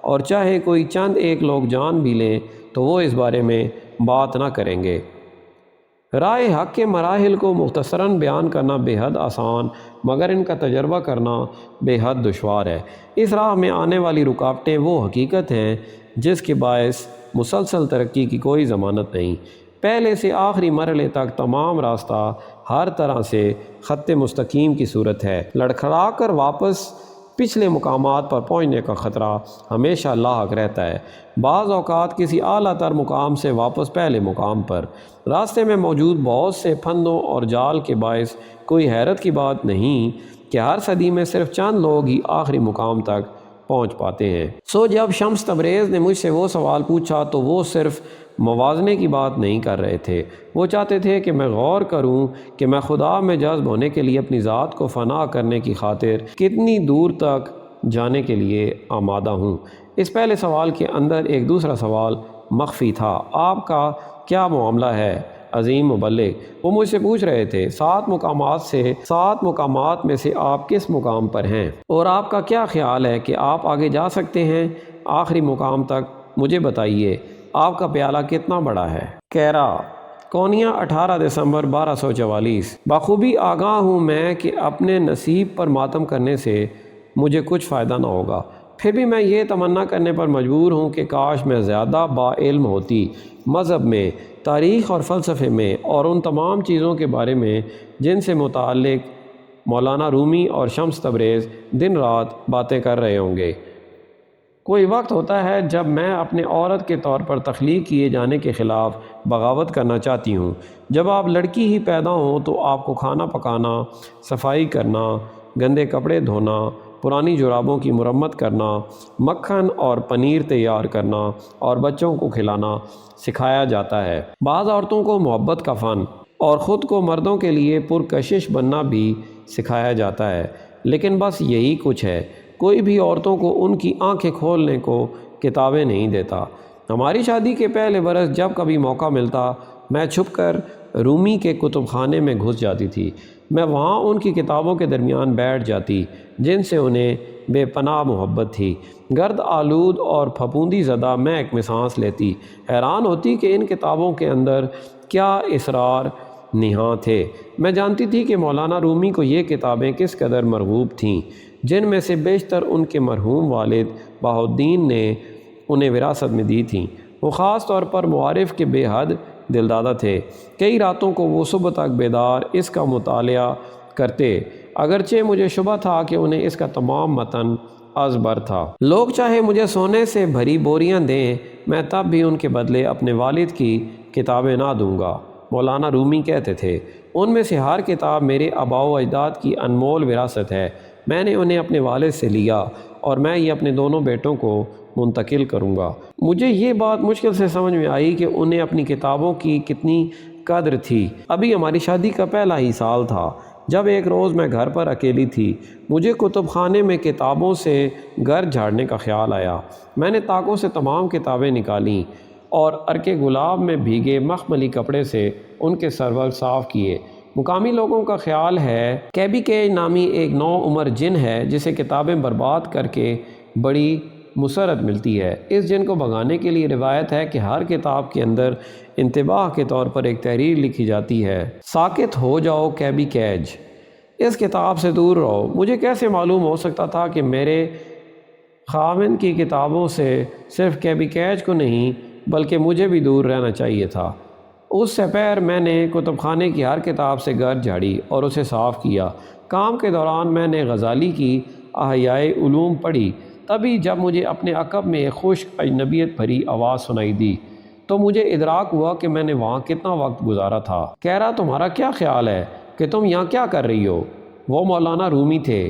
اور چاہے کوئی چند ایک لوگ جان بھی لیں تو وہ اس بارے میں بات نہ کریں گے۔ راہ حق کے مراحل کو مختصراً بیان کرنا بے حد آسان، مگر ان کا تجربہ کرنا بے حد دشوار ہے۔ اس راہ میں آنے والی رکاوٹیں وہ حقیقت ہیں جس کے باعث مسلسل ترقی کی کوئی ضمانت نہیں۔ پہلے سے آخری مرحلے تک تمام راستہ ہر طرح سے خط مستقیم کی صورت ہے۔ لڑکھڑا کر واپس پچھلے مقامات پر پہنچنے کا خطرہ ہمیشہ لاحق رہتا ہے، بعض اوقات کسی اعلیٰ تر مقام سے واپس پہلے مقام پر۔ راستے میں موجود بہت سے پھندوں اور جال کے باعث کوئی حیرت کی بات نہیں کہ ہر صدی میں صرف چند لوگ ہی آخری مقام تک پہنچ پاتے ہیں۔ جب شمس تبریز نے مجھ سے وہ سوال پوچھا تو وہ صرف موازنے کی بات نہیں کر رہے تھے، وہ چاہتے تھے کہ میں غور کروں کہ میں خدا میں جذب ہونے کے لیے اپنی ذات کو فنا کرنے کی خاطر کتنی دور تک جانے کے لیے آمادہ ہوں۔ اس پہلے سوال کے اندر ایک دوسرا سوال مخفی تھا۔ آپ کا کیا معاملہ ہے عظیم مبلغ؟ وہ مجھ سے پوچھ رہے تھے 7 مقامات میں سے آپ کس مقام پر ہیں، اور آپ کا کیا خیال ہے کہ آپ آگے جا سکتے ہیں آخری مقام تک؟ مجھے بتائیے آپ کا پیالہ کتنا بڑا ہے؟ کیرا، کونیا، 18 دسمبر 1244۔ بخوبی آگاہ ہوں میں کہ اپنے نصیب پر ماتم کرنے سے مجھے کچھ فائدہ نہ ہوگا، پھر بھی میں یہ تمنا کرنے پر مجبور ہوں کہ کاش میں زیادہ با علم ہوتی مذہب میں، تاریخ اور فلسفے میں اور ان تمام چیزوں کے بارے میں جن سے متعلق مولانا رومی اور شمس تبریز دن رات باتیں کر رہے ہوں گے۔ کوئی وقت ہوتا ہے جب میں اپنے عورت کے طور پر تخلیق کیے جانے کے خلاف بغاوت کرنا چاہتی ہوں۔ جب آپ لڑکی ہی پیدا ہوں تو آپ کو کھانا پکانا، صفائی کرنا، گندے کپڑے دھونا، پرانی جرابوں کی مرمت کرنا، مکھن اور پنیر تیار کرنا اور بچوں کو کھلانا سکھایا جاتا ہے۔ بعض عورتوں کو محبت کا فن اور خود کو مردوں کے لیے پرکشش بننا بھی سکھایا جاتا ہے، لیکن بس یہی کچھ ہے۔ کوئی بھی عورتوں کو ان کی آنکھیں کھولنے کو کتابیں نہیں دیتا۔ ہماری شادی کے پہلے برس جب کبھی موقع ملتا میں چھپ کر رومی کے کتب خانے میں گھس جاتی تھی۔ میں وہاں ان کی کتابوں کے درمیان بیٹھ جاتی جن سے انہیں بے پناہ محبت تھی۔ گرد آلود اور پھپھوندی زدہ میں ایک سانس لیتی، حیران ہوتی کہ ان کتابوں کے اندر کیا اسرار نہاں تھے۔ میں جانتی تھی کہ مولانا رومی کو یہ کتابیں کس قدر مرغوب تھیں، جن میں سے بیشتر ان کے مرحوم والد بہاؤالدین نے انہیں وراثت میں دی تھیں۔ وہ خاص طور پر معارف کے بے حد دلدادہ تھے۔ کئی راتوں کو وہ صبح تک بیدار اس کا مطالعہ کرتے، اگرچہ مجھے شبہ تھا کہ انہیں اس کا تمام متن ازبر تھا۔ لوگ چاہے مجھے سونے سے بھری بوریاں دیں، میں تب بھی ان کے بدلے اپنے والد کی کتابیں نہ دوں گا۔ مولانا رومی کہتے تھے، ان میں سے ہر کتاب میرے آباء و اجداد کی انمول وراثت ہے۔ میں نے انہیں اپنے والد سے لیا اور میں یہ اپنے دونوں بیٹوں کو منتقل کروں گا۔ مجھے یہ بات مشکل سے سمجھ میں آئی کہ انہیں اپنی کتابوں کی کتنی قدر تھی۔ ابھی ہماری شادی کا پہلا ہی سال تھا جب ایک روز میں گھر پر اکیلی تھی۔ مجھے کتب خانے میں کتابوں سے گھر جھاڑنے کا خیال آیا۔ میں نے طاقوں سے تمام کتابیں نکالیں اور عرق گلاب میں بھیگے مخملی کپڑے سے ان کے سرور صاف کیے۔ مقامی لوگوں کا خیال ہے کیبی کیج نامی ایک نو عمر جن ہے جسے کتابیں برباد کر کے بڑی مسرت ملتی ہے۔ اس جن کو بھگانے کے لیے روایت ہے کہ ہر کتاب کے اندر انتباہ کے طور پر ایک تحریر لکھی جاتی ہے، ساکت ہو جاؤ کیبی کیج، اس کتاب سے دور رہو۔ مجھے کیسے معلوم ہو سکتا تھا کہ میرے خاوند کی کتابوں سے صرف کیبی کیج کو نہیں بلکہ مجھے بھی دور رہنا چاہیے تھا۔ اس سے پہر میں نے کتب خانے کی ہر کتاب سے گرد جھاڑی اور اسے صاف کیا۔ کام کے دوران میں نے غزالی کی احیاء علوم پڑھی۔ تبھی جب مجھے اپنے عقب میں ایک خشک اجنبیت بھری آواز سنائی دی تو مجھے ادراک ہوا کہ میں نے وہاں کتنا وقت گزارا تھا۔ کہہ رہا، تمہارا کیا خیال ہے کہ تم یہاں کیا کر رہی ہو؟ وہ مولانا رومی تھے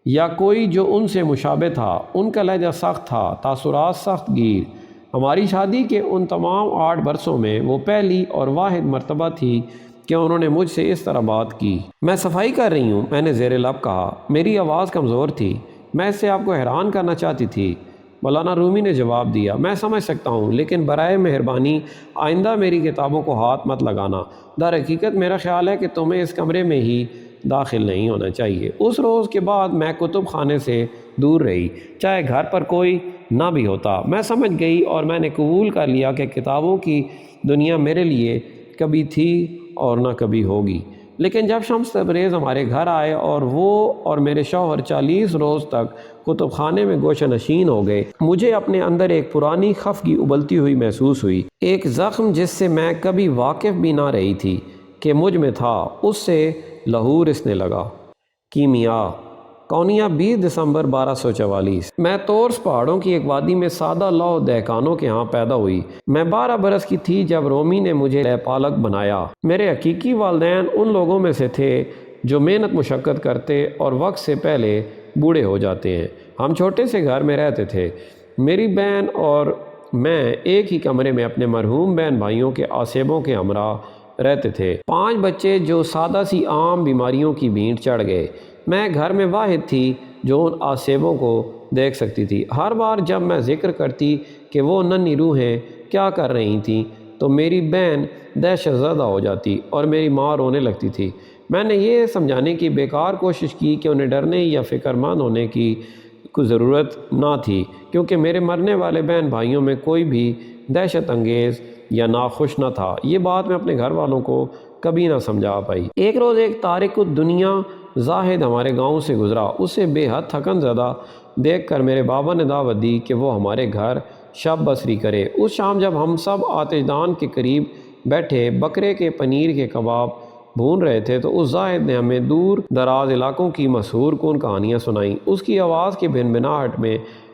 یا کوئی جو ان سے مشابہ تھا۔ ان کا لہجہ سخت تھا، تاثرات سخت گیر۔ ہماری شادی کے ان تمام 8 برسوں میں وہ پہلی اور واحد مرتبہ تھی کہ انہوں نے مجھ سے اس طرح بات کی۔ میں صفائی کر رہی ہوں، میں نے زیر لب کہا۔ میری آواز کمزور تھی، میں اس سے آپ کو حیران کرنا چاہتی تھی۔ مولانا رومی نے جواب دیا، میں سمجھ سکتا ہوں، لیکن برائے مہربانی آئندہ میری کتابوں کو ہاتھ مت لگانا۔ در حقیقت میرا خیال ہے کہ تمہیں اس کمرے میں ہی داخل نہیں ہونا چاہیے۔ اس روز کے بعد میں کتب خانے سے دور رہی، چاہے گھر پر کوئی نہ بھی ہوتا۔ میں سمجھ گئی اور میں نے قبول کر لیا کہ کتابوں کی دنیا میرے لیے کبھی تھی اور نہ کبھی ہوگی۔ لیکن جب شمس تبریز ہمارے گھر آئے اور وہ اور میرے شوہر 40 روز تک کتب خانے میں گوشہ نشین ہو گئے، مجھے اپنے اندر ایک پرانی خفگی ابلتی ہوئی محسوس ہوئی۔ ایک زخم جس سے میں کبھی واقف بھی نہ رہی تھی کہ مجھ میں تھا، اس سے لہو رسنے لگا۔ کیمیا کونیا 20 دسمبر 1244۔ میں تورس پہاڑوں کی ایک وادی میں سادہ لوح دہقانوں کے ہاں پیدا ہوئی۔ میں 12 برس کی تھی جب رومی نے مجھے پالک بنایا۔ میرے حقیقی والدین ان لوگوں میں سے تھے جو محنت مشقت کرتے اور وقت سے پہلے بوڑھے ہو جاتے ہیں۔ ہم چھوٹے سے گھر میں رہتے تھے۔ میری بہن اور میں ایک ہی کمرے میں اپنے مرحوم بہن بھائیوں کے آصیبوں کے ہمراہ رہتے تھے۔ 5 بچے جو سادہ سی عام بیماریوں کی بھینٹ چڑھ گئے۔ میں گھر میں واحد تھی جو ان آصیبوں کو دیکھ سکتی تھی۔ ہر بار جب میں ذکر کرتی کہ وہ ننھی روحیں کیا کر رہی تھیں تو میری بہن دہشت زدہ ہو جاتی اور میری ماں رونے لگتی تھی۔ میں نے یہ سمجھانے کی بیکار کوشش کی کہ انہیں ڈرنے یا فکر مند ہونے کی کوئی ضرورت نہ تھی، کیونکہ میرے مرنے والے بہن بھائیوں میں کوئی بھی دہشت انگیز یا ناخوش نہ تھا۔ یہ بات میں اپنے گھر والوں کو کبھی نہ سمجھا پائی۔ ایک روز ایک تارک الدنیا زاہد ہمارے گاؤں سے گزرا۔ اسے بے حد تھکن زدہ دیکھ کر میرے بابا نے دعوت دی کہ وہ ہمارے گھر شب بسری کرے۔ اس شام جب ہم سب آتش دان کے قریب بیٹھے بکرے کے پنیر کے کباب بھون رہے تھے تو اس زاہد نے ہمیں دور دراز علاقوں کی مشہور کن کہانیاں سنائیں۔ اس کی آواز کے بھنبھناہٹ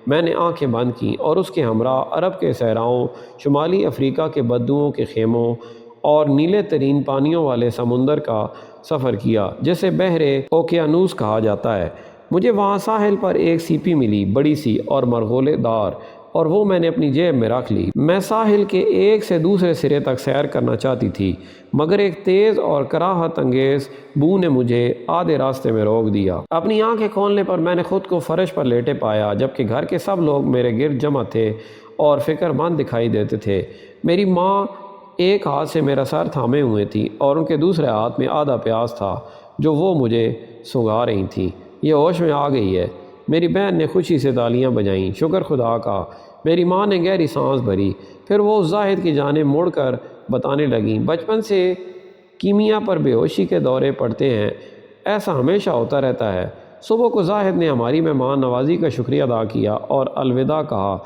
میں نے آنکھیں بند کیں اور اس کے ہمراہ عرب کے صحراؤں، شمالی افریقہ کے بدوؤں کے خیموں اور نیلے ترین پانیوں والے سمندر کا سفر کیا جسے بحر اوقیانوس کہا جاتا ہے۔ مجھے وہاں ساحل پر ایک سیپی ملی، بڑی سی اور مرغولے دار اور وہ میں نے اپنی جیب میں رکھ لی۔ میں ساحل کے ایک سے دوسرے سرے تک سیر کرنا چاہتی تھی، مگر ایک تیز اور کراہت انگیز بو نے مجھے آدھے راستے میں روک دیا۔ اپنی آنکھیں کھولنے پر میں نے خود کو فرش پر لیٹے پایا، جبکہ گھر کے سب لوگ میرے گرد جمع تھے اور فکر مند دکھائی دیتے تھے۔ میری ماں ایک ہاتھ سے میرا سر تھامے ہوئے تھی اور ان کے دوسرے ہاتھ میں آدھا پیاز تھا جو وہ مجھے سنگھا رہی تھیں۔ یہ ہوش میں آ گئی ہے۔ میری بہن نے خوشی سے تالیاں بجائیں۔ شکر خدا کا۔ میری ماں نے گہری سانس بھری، پھر وہ زاہد کی جانب مڑ کر بتانے لگیں، بچپن سے کیمیا پر بے ہوشی کے دورے پڑتے ہیں، ایسا ہمیشہ ہوتا رہتا ہے۔ صبح کو زاہد نے ہماری مہمان نوازی کا شکریہ ادا کیا اور الوداع کہا۔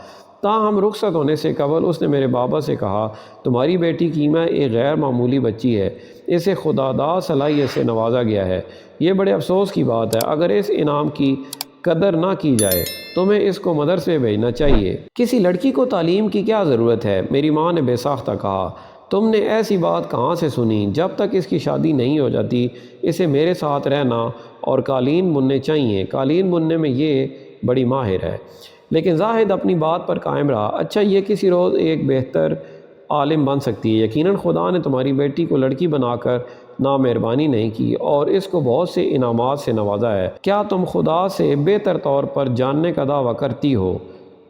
تاہم رخصت ہونے سے قبل اس نے میرے بابا سے کہا، تمہاری بیٹی کیمیا ایک غیر معمولی بچی ہے، اسے خداداد صلاحیت سے نوازا گیا ہے۔ یہ بڑے افسوس کی بات ہے، اگر اس انعام کی قدر نہ کی جائے تمہیں اس کو مدرسے بھیجنا چاہیے۔ کسی لڑکی کو تعلیم کی کیا ضرورت ہے؟ میری ماں نے بے ساختہ کہا۔ تم نے ایسی بات کہاں سے سنی؟ جب تک اس کی شادی نہیں ہو جاتی اسے میرے ساتھ رہنا اور قالین بننے چاہیے۔ قالین بننے میں یہ بڑی ماہر ہے۔ لیکن زاہد اپنی بات پر قائم رہا۔ اچھا، یہ کسی روز ایک بہتر عالم بن سکتی ہے۔ یقیناً خدا نے تمہاری بیٹی کو لڑکی بنا کر نامہربانی نہیں کی اور اس کو بہت سے انعامات سے نوازا ہے۔ کیا تم خدا سے بہتر طور پر جاننے کا دعویٰ کرتی ہو؟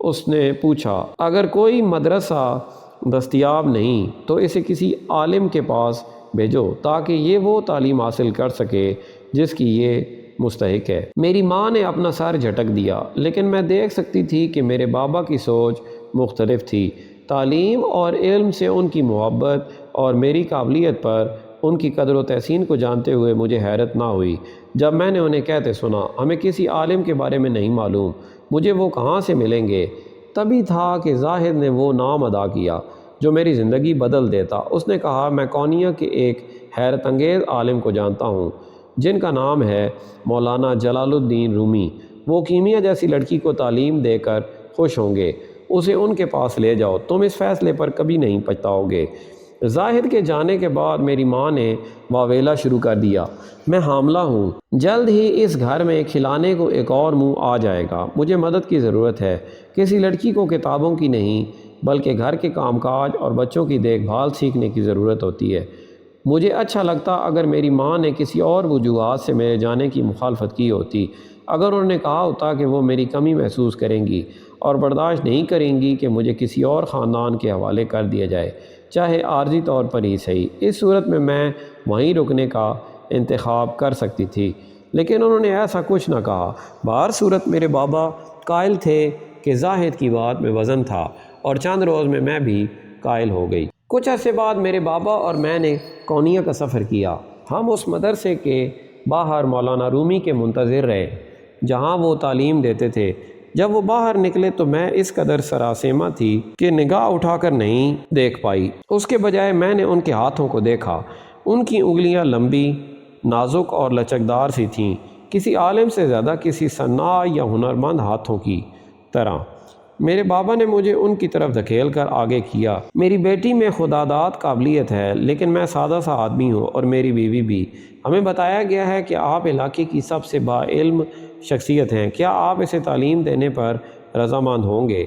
اس نے پوچھا۔ اگر کوئی مدرسہ دستیاب نہیں تو اسے کسی عالم کے پاس بھیجو تاکہ یہ وہ تعلیم حاصل کر سکے جس کی یہ مستحق ہے۔ میری ماں نے اپنا سر جھٹک دیا، لیکن میں دیکھ سکتی تھی کہ میرے بابا کی سوچ مختلف تھی۔ تعلیم اور علم سے ان کی محبت اور میری قابلیت پر ان کی قدر و تحسین کو جانتے ہوئے مجھے حیرت نہ ہوئی جب میں نے انہیں کہتے سنا، ہمیں کسی عالم کے بارے میں نہیں معلوم، مجھے وہ کہاں سے ملیں گے؟ تبھی تھا کہ زاہد نے وہ نام ادا کیا جو میری زندگی بدل دیتا۔ اس نے کہا، میں کونیا کے ایک حیرت انگیز عالم کو جانتا ہوں جن کا نام ہے مولانا جلال الدین رومی۔ وہ کیمیا جیسی لڑکی کو تعلیم دے کر خوش ہوں گے۔ اسے ان کے پاس لے جاؤ، تم اس فیصلے پر کبھی نہیں پچھتاؤ گے۔ زاہد کے جانے کے بعد میری ماں نے واویلا شروع کر دیا، میں حاملہ ہوں، جلد ہی اس گھر میں کھلانے کو ایک اور منہ آ جائے گا، مجھے مدد کی ضرورت ہے۔ کسی لڑکی کو کتابوں کی نہیں بلکہ گھر کے کام کاج اور بچوں کی دیکھ بھال سیکھنے کی ضرورت ہوتی ہے۔ مجھے اچھا لگتا اگر میری ماں نے کسی اور وجوہات سے میرے جانے کی مخالفت کی ہوتی، اگر انہوں نے کہا ہوتا کہ وہ میری کمی محسوس کریں گی اور برداشت نہیں کریں گی کہ مجھے کسی اور خاندان کے حوالے کر دیا جائے، چاہے عارضی طور پر ہی صحیح، اس صورت میں وہیں رکنے کا انتخاب کر سکتی تھی، لیکن انہوں نے ایسا کچھ نہ کہا۔ بہر صورت میرے بابا قائل تھے کہ زاہد کی بات میں وزن تھا اور چند روز میں بھی قائل ہو گئی۔ کچھ عرصے بعد میرے بابا اور میں نے کونیا کا سفر کیا۔ ہم اس مدرسے کے باہر مولانا رومی کے منتظر رہے جہاں وہ تعلیم دیتے تھے۔ جب وہ باہر نکلے تو میں اس قدر سراسیمہ تھی کہ نگاہ اٹھا کر نہیں دیکھ پائی، اس کے بجائے میں نے ان کے ہاتھوں کو دیکھا۔ ان کی انگلیاں لمبی، نازک اور لچکدار سی تھیں، کسی عالم سے زیادہ کسی صناع یا ہنرمند ہاتھوں کی طرح۔ میرے بابا نے مجھے ان کی طرف دھکیل کر آگے کیا۔ میری بیٹی میں خداداد قابلیت ہے، لیکن میں سادہ سا آدمی ہوں اور میری بیوی بھی۔ ہمیں بتایا گیا ہے کہ آپ علاقے کی سب سے باعلم شخصیت ہیں، کیا آپ اسے تعلیم دینے پر رضامند ہوں گے؟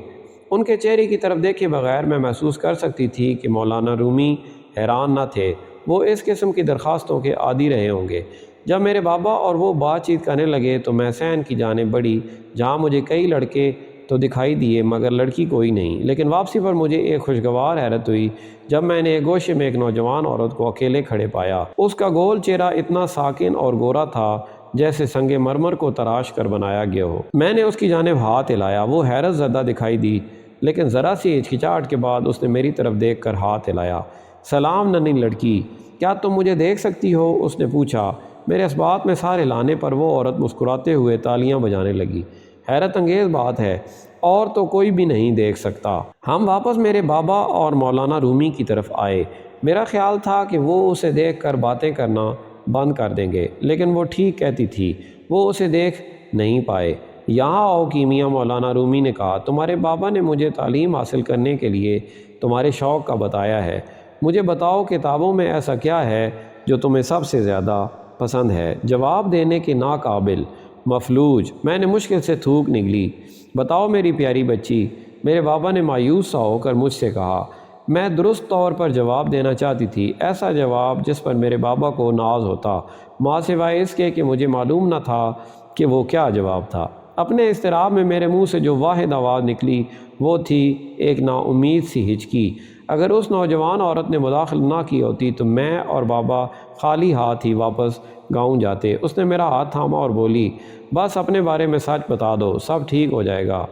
ان کے چہرے کی طرف دیکھے بغیر میں محسوس کر سکتی تھی کہ مولانا رومی حیران نہ تھے، وہ اس قسم کی درخواستوں کے عادی رہے ہوں گے۔ جب میرے بابا اور وہ بات چیت کرنے لگے تو میں صحن کی جانب بڑھی جہاں مجھے کئی لڑکے تو دکھائی دیے مگر لڑکی کوئی نہیں، لیکن واپسی پر مجھے ایک خوشگوار حیرت ہوئی جب میں نے ایک گوشے میں ایک نوجوان عورت کو اکیلے کھڑے پایا۔ اس کا گول چہرہ اتنا ساکن اور گورا تھا جیسے سنگ مرمر کو تراش کر بنایا گیا ہو۔ میں نے اس کی جانب ہاتھ ہلایا، وہ حیرت زدہ دکھائی دی، لیکن ذرا سی ہچکچاہٹ کے بعد اس نے میری طرف دیکھ کر ہاتھ ہلایا۔ سلام ننھی لڑکی، کیا تم مجھے دیکھ سکتی ہو؟ اس نے پوچھا۔ میرے اس بات میں سارے لانے پر وہ عورت مسکراتے ہوئے تالیاں بجانے لگی۔ حیرت انگیز بات ہے، اور تو کوئی بھی نہیں دیکھ سکتا۔ ہم واپس میرے بابا اور مولانا رومی کی طرف آئے۔ میرا خیال تھا کہ وہ اسے دیکھ کر باتیں کرنا بند کر دیں گے، لیکن وہ ٹھیک کہتی تھی، وہ اسے دیکھ نہیں پائے۔ یہاں آؤ کیمیا، مولانا رومی نے کہا، تمہارے بابا نے مجھے تعلیم حاصل کرنے کے لیے تمہارے شوق کا بتایا ہے، مجھے بتاؤ کتابوں میں ایسا کیا ہے جو تمہیں سب سے زیادہ پسند ہے؟ جواب دینے کے ناقابل، مفلوج، میں نے مشکل سے تھوک نگلی۔ بتاؤ میری پیاری بچی، میرے بابا نے مایوس سا ہو کر مجھ سے کہا۔ میں درست طور پر جواب دینا چاہتی تھی، ایسا جواب جس پر میرے بابا کو ناز ہوتا، ماں سوائے اس کے کہ مجھے معلوم نہ تھا کہ وہ کیا جواب تھا۔ اپنے اضطراب میں میرے منہ سے جو واحد آواز نکلی وہ تھی ایک نا امید سی ہچکی۔ اگر اس نوجوان عورت نے مداخلت نہ کی ہوتی تو میں اور بابا خالی ہاتھ ہی واپس گاؤں جاتے۔ اس نے میرا ہاتھ تھاما اور بولی، بس اپنے بارے میں سچ بتا دو، سب ٹھیک ہو جائے گا،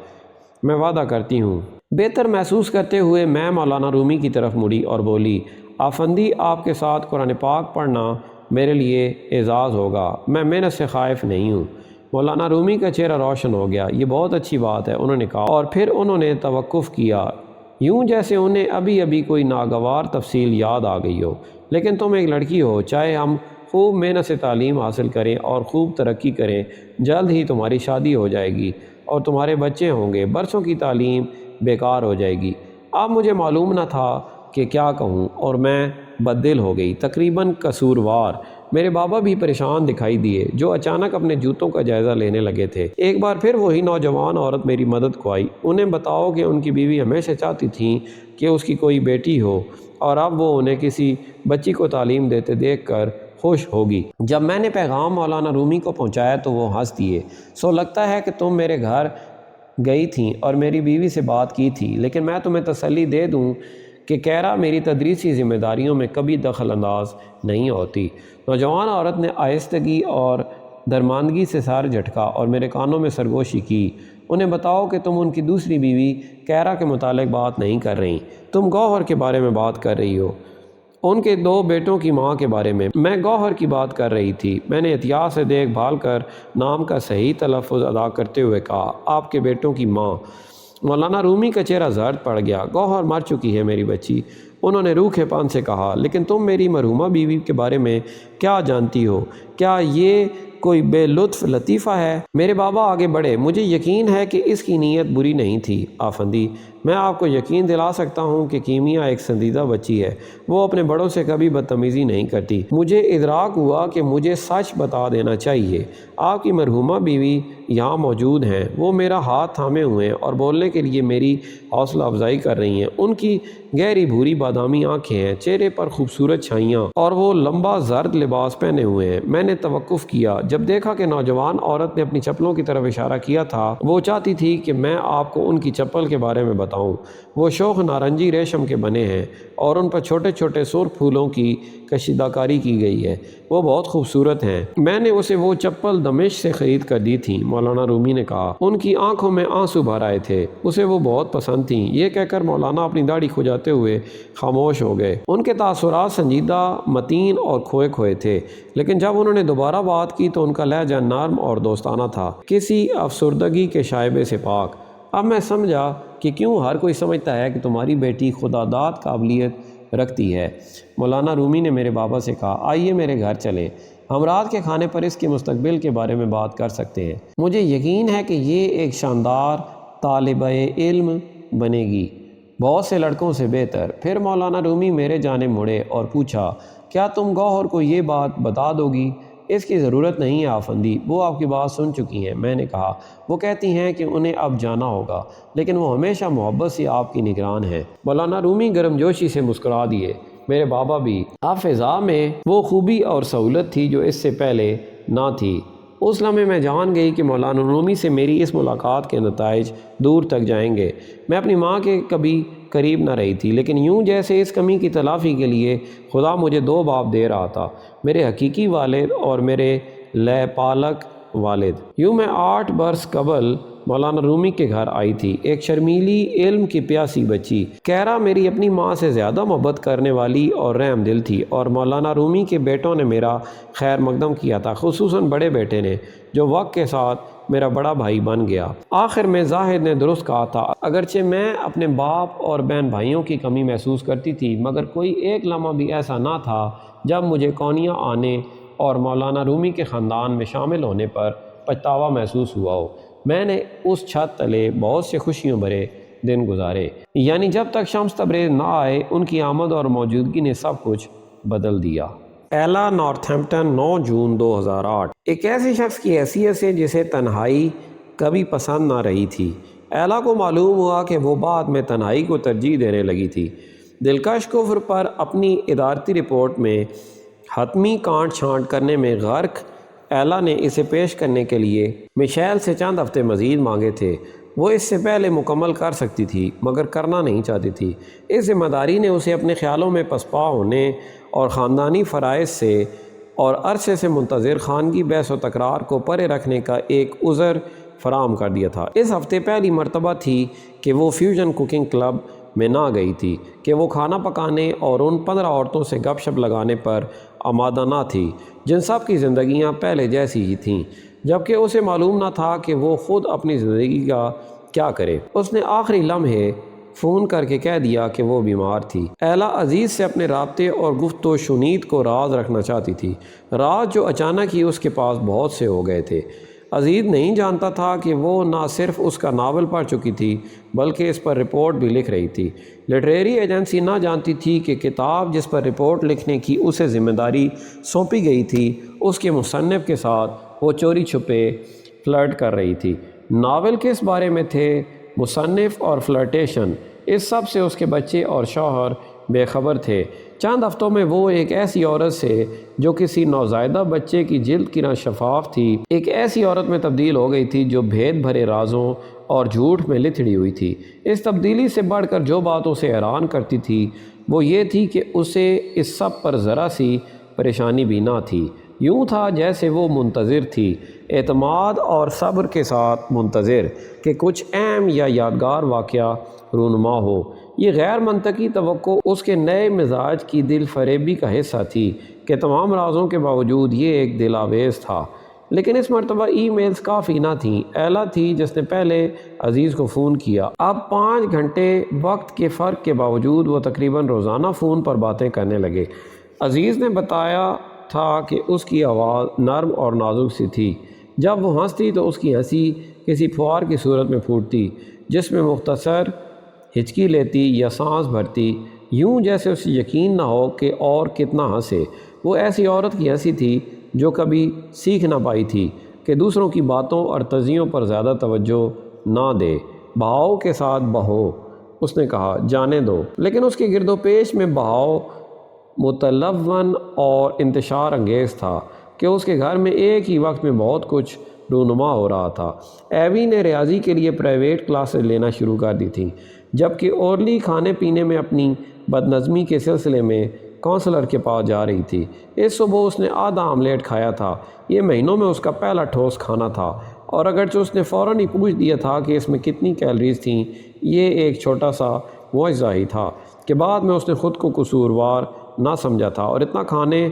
میں وعدہ کرتی ہوں۔ بہتر محسوس کرتے ہوئے میں مولانا رومی کی طرف مڑی اور بولی، آفندی، آپ کے ساتھ قرآن پاک پڑھنا میرے لیے اعزاز ہوگا، میں محنت سے خائف نہیں ہوں۔ مولانا رومی کا چہرہ روشن ہو گیا۔ یہ بہت اچھی بات ہے، انہوں نے کہا، اور پھر انہوں نے توقف کیا، یوں جیسے انہیں ابھی کوئی ناگوار تفصیل یاد آ گئی ہو۔ لیکن تم ایک لڑکی ہو، چاہے ہم خوب محنت سے تعلیم حاصل کریں اور خوب ترقی کریں، جلد ہی تمہاری شادی ہو جائے گی اور تمہارے بچے ہوں گے، برسوں کی تعلیم بیکار ہو جائے گی۔ اب مجھے معلوم نہ تھا کہ کیا کہوں اور میں بددل ہو گئی، تقریباً قصوروار۔ میرے بابا بھی پریشان دکھائی دیے، جو اچانک اپنے جوتوں کا جائزہ لینے لگے تھے۔ ایک بار پھر وہی نوجوان عورت میری مدد کو آئی۔ انہیں بتاؤ کہ ان کی بیوی ہمیشہ چاہتی تھیں کہ اس کی کوئی بیٹی ہو اور اب وہ انہیں کسی بچی کو تعلیم دیتے دیکھ کر خوش ہوگی۔ جب میں نے پیغام مولانا رومی کو پہنچایا تو وہ ہنس دیے۔ سو لگتا ہے کہ تم میرے گھر گئی تھیں اور میری بیوی سے بات کی تھی، لیکن میں تمہیں تسلی دے دوں کہ کیرا میری تدریسی ذمہ داریوں میں کبھی دخل انداز نہیں ہوتی۔ نوجوان عورت نے آہستگی اور درماندگی سے سر جھٹکا اور میرے کانوں میں سرگوشی کی۔ انہیں بتاؤ کہ تم ان کی دوسری بیوی کیرا کے متعلق بات نہیں کر رہی، تم گوہر کے بارے میں بات کر رہی ہو، ان کے 2 بیٹوں کی ماں کے بارے میں۔ میں گوہر کی بات کر رہی تھی، میں نے احتیاط سے دیکھ بھال کر نام کا صحیح تلفظ ادا کرتے ہوئے کہا، آپ کے بیٹوں کی ماں۔ مولانا رومی کا چہرہ زرد پڑ گیا۔ گوہر مر چکی ہے میری بچی، انہوں نے روکھے پن سے کہا، لیکن تم میری مرحومہ بیوی کے بارے میں کیا جانتی ہو؟ کیا یہ کوئی بے لطف لطیفہ ہے؟ میرے بابا آگے بڑھے، مجھے یقین ہے کہ اس کی نیت بری نہیں تھی آفندی، میں آپ کو یقین دلا سکتا ہوں کہ کیمیا ایک سنجیدہ بچی ہے، وہ اپنے بڑوں سے کبھی بدتمیزی نہیں کرتی۔ مجھے ادراک ہوا کہ مجھے سچ بتا دینا چاہیے۔ آپ کی مرحومہ بیوی یہاں موجود ہیں، وہ میرا ہاتھ تھامے ہوئے ہیں اور بولنے کے لیے میری حوصلہ افزائی کر رہی ہیں۔ ان کی گہری بھوری بادامی آنکھیں ہیں، چہرے پر خوبصورت چھائیاں، اور وہ لمبا زرد لباس پہنے ہوئے ہیں۔ میں نے توقف کیا جب دیکھا کہ نوجوان عورت نے اپنی چپلوں کی طرف اشارہ کیا تھا۔ وہ چاہتی تھی کہ میں آپ کو ان کی چپل کے بارے میں بتاؤں۔ وہ شوخ نارنجی ریشم کے بنے ہیں اور ان پر چھوٹے چھوٹے سرخ پھولوں کی کشیدہ کاری کی گئی ہے، وہ بہت خوبصورت ہیں۔ میں نے اسے وہ چپل دمشق سے خرید کر دی تھی، مولانا رومی نے کہا۔ ان کی آنکھوں میں آنسو بھر آئے تھے، اسے وہ بہت پسند تھیں۔ یہ کہہ کر مولانا اپنی داڑھی کھجاتے ہوئے خاموش ہو گئے۔ ان کے تاثرات سنجیدہ، متین اور کھوئے تھے، لیکن جب انہوں نے دوبارہ بات کی تو ان کا لہجہ نرم اور دوستانہ تھا، کسی افسردگی کے شائبے سے پاک۔ اب میں سمجھا کہ کیوں ہر کوئی سمجھتا ہے کہ تمہاری بیٹی خداداد قابلیت رکھتی ہے۔ مولانا رومی نے میرے بابا سے کہا، آئیے میرے گھر چلیں، ہم رات کے کھانے پر اس کے مستقبل کے بارے میں بات کر سکتے ہیں۔ مجھے یقین ہے کہ یہ ایک شاندار طالبہ علم بنے گی، بہت سے لڑکوں سے بہتر۔ پھر مولانا رومی میرے جانب مڑے اور پوچھا، کیا تم گوہر کو یہ بات بتا دو گی؟ اس کی ضرورت نہیں ہے آفندی، وہ آپ کی بات سن چکی ہیں۔ میں نے کہا، وہ کہتی ہیں کہ انہیں اب جانا ہوگا، لیکن وہ ہمیشہ محبت سے آپ کی نگران ہیں۔ مولانا رومی گرم جوشی سے مسکرا دیے، میرے بابا بھی۔ اب فضا میں وہ خوبی اور سہولت تھی جو اس سے پہلے نہ تھی۔ اس لمحے میں جان گئی کہ مولانا رومی سے میری اس ملاقات کے نتائج دور تک جائیں گے۔ میں اپنی ماں کے کبھی قریب نہ رہی تھی، لیکن یوں جیسے اس کمی کی تلافی کے لیے خدا مجھے 2 باپ دے رہا تھا، میرے حقیقی والد اور میرے لے پالک والد۔ یوں میں 8 برس قبل مولانا رومی کے گھر آئی تھی، ایک شرمیلی علم کی پیاسی بچی۔ کیرا میری اپنی ماں سے زیادہ محبت کرنے والی اور رحم دل تھی، اور مولانا رومی کے بیٹوں نے میرا خیر مقدم کیا تھا، خصوصاً بڑے بیٹے نے، جو وقت کے ساتھ میرا بڑا بھائی بن گیا۔ آخر میں زاہد نے درست کہا تھا، اگرچہ میں اپنے باپ اور بہن بھائیوں کی کمی محسوس کرتی تھی، مگر کوئی ایک لمحہ بھی ایسا نہ تھا جب مجھے کونیا آنے اور مولانا رومی کے خاندان میں شامل ہونے پر پچھتاوا محسوس ہوا ہو۔ میں نے اس چھت تلے بہت سے خوشیوں بھرے دن گزارے، یعنی جب تک شمس تبریز نہ آئے، ان کی آمد اور موجودگی نے سب کچھ بدل دیا۔ ایلا نارتھمپٹن، 9 جون 2008۔ ایک ایسے شخص کی حیثیت سے جسے تنہائی کبھی پسند نہ رہی تھی، ایلا کو معلوم ہوا کہ وہ بعد میں تنہائی کو ترجیح دینے لگی تھی۔ دلکش کفر پر اپنی ادارتی رپورٹ میں حتمی کانٹ چھانٹ کرنے میں غرق ایلا نے اسے پیش کرنے کے لیے میشیل سے چند ہفتے مزید مانگے تھے۔ وہ اس سے پہلے مکمل کر سکتی تھی مگر کرنا نہیں چاہتی تھی۔ اس ذمہ داری نے اسے اپنے خیالوں میں پسپا ہونے اور خاندانی فرائض سے اور عرصے سے منتظر خانگی بحث و تکرار کو پرے رکھنے کا ایک عذر فراہم کر دیا تھا۔ اس ہفتے پہلی مرتبہ تھی کہ وہ فیوژن کوکنگ کلب میں نہ گئی تھی کہ وہ کھانا پکانے اور ان 15 عورتوں سے گپ شپ لگانے پر آمادہ نہ تھی جن سب کی زندگیاں پہلے جیسی ہی تھیں، جبکہ اسے معلوم نہ تھا کہ وہ خود اپنی زندگی کا کیا کرے۔ اس نے آخری لمحے فون کر کے کہہ دیا کہ وہ بیمار تھی۔ ایلا عزیز سے اپنے رابطے اور گفت و شنید کو راز رکھنا چاہتی تھی، راز جو اچانک ہی اس کے پاس بہت سے ہو گئے تھے۔ عزیز نہیں جانتا تھا کہ وہ نہ صرف اس کا ناول پڑھ چکی تھی بلکہ اس پر رپورٹ بھی لکھ رہی تھی۔ لٹریری ایجنسی نہ جانتی تھی کہ کتاب جس پر رپورٹ لکھنے کی اسے ذمہ داری سونپی گئی تھی اس کے مصنف کے ساتھ وہ چوری چھپے فلرٹ کر رہی تھی۔ ناول کس بارے میں تھے، مصنف اور فلرٹیشن، اس سب سے اس کے بچے اور شوہر بے خبر تھے۔ چند ہفتوں میں وہ ایک ایسی عورت سے جو کسی نوزائیدہ بچے کی جلد کی طرح شفاف تھی، ایک ایسی عورت میں تبدیل ہو گئی تھی جو بھید بھرے رازوں اور جھوٹ میں لتھڑی ہوئی تھی۔ اس تبدیلی سے بڑھ کر جو بات اسے حیران کرتی تھی وہ یہ تھی کہ اسے اس سب پر ذرا سی پریشانی بھی نہ تھی۔ یوں تھا جیسے وہ منتظر تھی، اعتماد اور صبر کے ساتھ منتظر کہ کچھ اہم یا یادگار واقعہ رونما ہو۔ یہ غیر منطقی توقع اس کے نئے مزاج کی دل فریبی کا حصہ تھی کہ تمام رازوں کے باوجود یہ ایک دل آویز تھا۔ لیکن اس مرتبہ ای میلز کافی نہ تھیں۔ ایلا تھی جس نے پہلے عزیز کو فون کیا۔ اب 5 گھنٹے وقت کے فرق کے باوجود وہ تقریباً روزانہ فون پر باتیں کرنے لگے۔ عزیز نے بتایا تھا کہ اس کی آواز نرم اور نازک سی تھی۔ جب وہ ہنستی تو اس کی ہنسی کسی پھوار کی صورت میں پھوٹتی جس میں مختصر ہچکی لیتی یا سانس بھرتی، یوں جیسے اسے یقین نہ ہو کہ اور کتنا ہنسے۔ وہ ایسی عورت کی ہنسی تھی جو کبھی سیکھ نہ پائی تھی کہ دوسروں کی باتوں اور تجزیوں پر زیادہ توجہ نہ دے۔ بہاؤ کے ساتھ بہو، اس نے کہا، جانے دو۔ لیکن اس کے گرد و پیش میں بہاؤ متلون اور انتشار انگیز تھا کہ اس کے گھر میں ایک ہی وقت میں بہت کچھ رونما ہو رہا تھا۔ ایوی نے ریاضی کے لیے پرائیویٹ کلاسز لینا شروع کر دی تھیں، جبکہ اورلی کھانے پینے میں اپنی بدنظمی کے سلسلے میں کونسلر کے پاس جا رہی تھی۔ اس صبح اس نے آدھا آملیٹ کھایا تھا۔ یہ مہینوں میں اس کا پہلا ٹھوس کھانا تھا، اور اگرچہ اس نے فوراً ہی پوچھ دیا تھا کہ اس میں کتنی کیلریز تھیں، یہ ایک چھوٹا سا معجزہ ہی تھا کہ بعد میں اس نے خود کو قصوروار نہ سمجھا تھا اور اتنا کھانے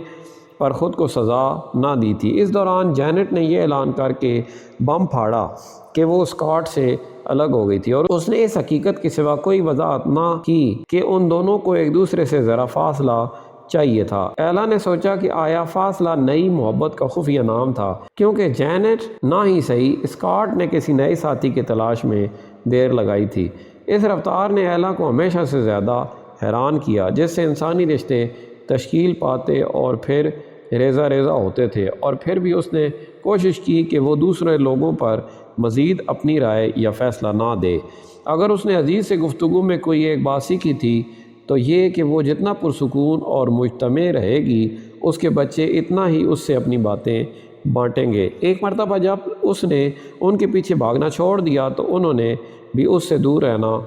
پر خود کو سزا نہ دی تھی۔ اس دوران جینٹ نے یہ اعلان کر کے بم پھاڑا کہ وہ اسکاٹ سے الگ ہو گئی تھی، اور اس نے اس حقیقت کے سوا کوئی وضاحت نہ کی کہ ان دونوں کو ایک دوسرے سے ذرا فاصلہ چاہیے تھا۔ ایلا نے سوچا کہ آیا فاصلہ نئی محبت کا خفیہ نام تھا، کیونکہ جینٹ نہ ہی صحیح اسکاٹ نے کسی نئے ساتھی کی تلاش میں دیر لگائی تھی۔ اس رفتار نے ایلا کو ہمیشہ سے زیادہ حیران کیا جس سے انسانی رشتے تشکیل پاتے اور پھر ریزہ ریزہ ہوتے تھے، اور پھر بھی اس نے کوشش کی کہ وہ دوسرے لوگوں پر مزید اپنی رائے یا فیصلہ نہ دے۔ اگر اس نے عزیز سے گفتگو میں کوئی ایک بات سیکھی تھی تو یہ کہ وہ جتنا پرسکون اور مجتمع رہے گی اس کے بچے اتنا ہی اس سے اپنی باتیں بانٹیں گے۔ ایک مرتبہ جب اس نے ان کے پیچھے بھاگنا چھوڑ دیا تو انہوں نے بھی اس سے دور رہنا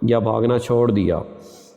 یا بھاگنا چھوڑ دیا۔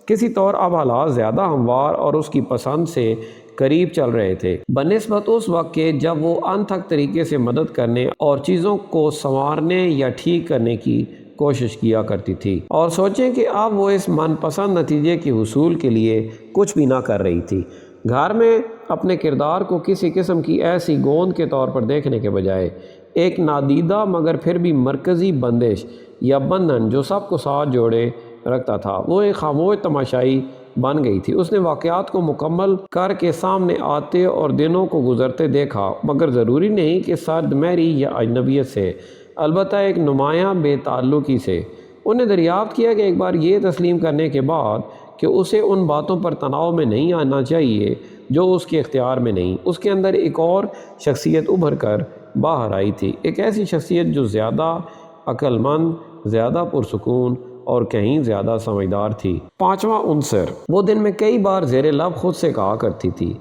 کسی طور اب حالات زیادہ ہموار اور اس کی پسند سے قریب چل رہے تھے بنسبت اس وقت کے جب وہ انتھک طریقے سے مدد کرنے اور چیزوں کو سنوارنے یا ٹھیک کرنے کی کوشش کیا کرتی تھی، اور سوچیں کہ اب وہ اس من پسند نتیجے کے حصول کے لیے کچھ بھی نہ کر رہی تھی۔ گھر میں اپنے کردار کو کسی قسم کی ایسی گوند کے طور پر دیکھنے کے بجائے ایک نادیدہ مگر پھر بھی مرکزی بندش یا بندھن جو سب کو ساتھ جوڑے رکھتا تھا، وہ ایک خاموش تماشائی بن گئی تھی۔ اس نے واقعات کو مکمل کر کے سامنے آتے اور دنوں کو گزرتے دیکھا، مگر ضروری نہیں کہ سرد مہری یا اجنبیت سے، البتہ ایک نمایاں بے تعلقی سے۔ انہیں دریافت کیا کہ ایک بار یہ تسلیم کرنے کے بعد کہ اسے ان باتوں پر تناؤ میں نہیں آنا چاہیے جو اس کے اختیار میں نہیں، اس کے اندر ایک اور شخصیت ابھر کر باہر آئی تھی، ایک ایسی شخصیت جو زیادہ عقل مند، زیادہ پرسکون اور کہیں زیادہ سمجھدار تھی۔ پانچواں عنصر، وہ دن میں کئی بار زیر لب خود سے کہا کرتی تھی،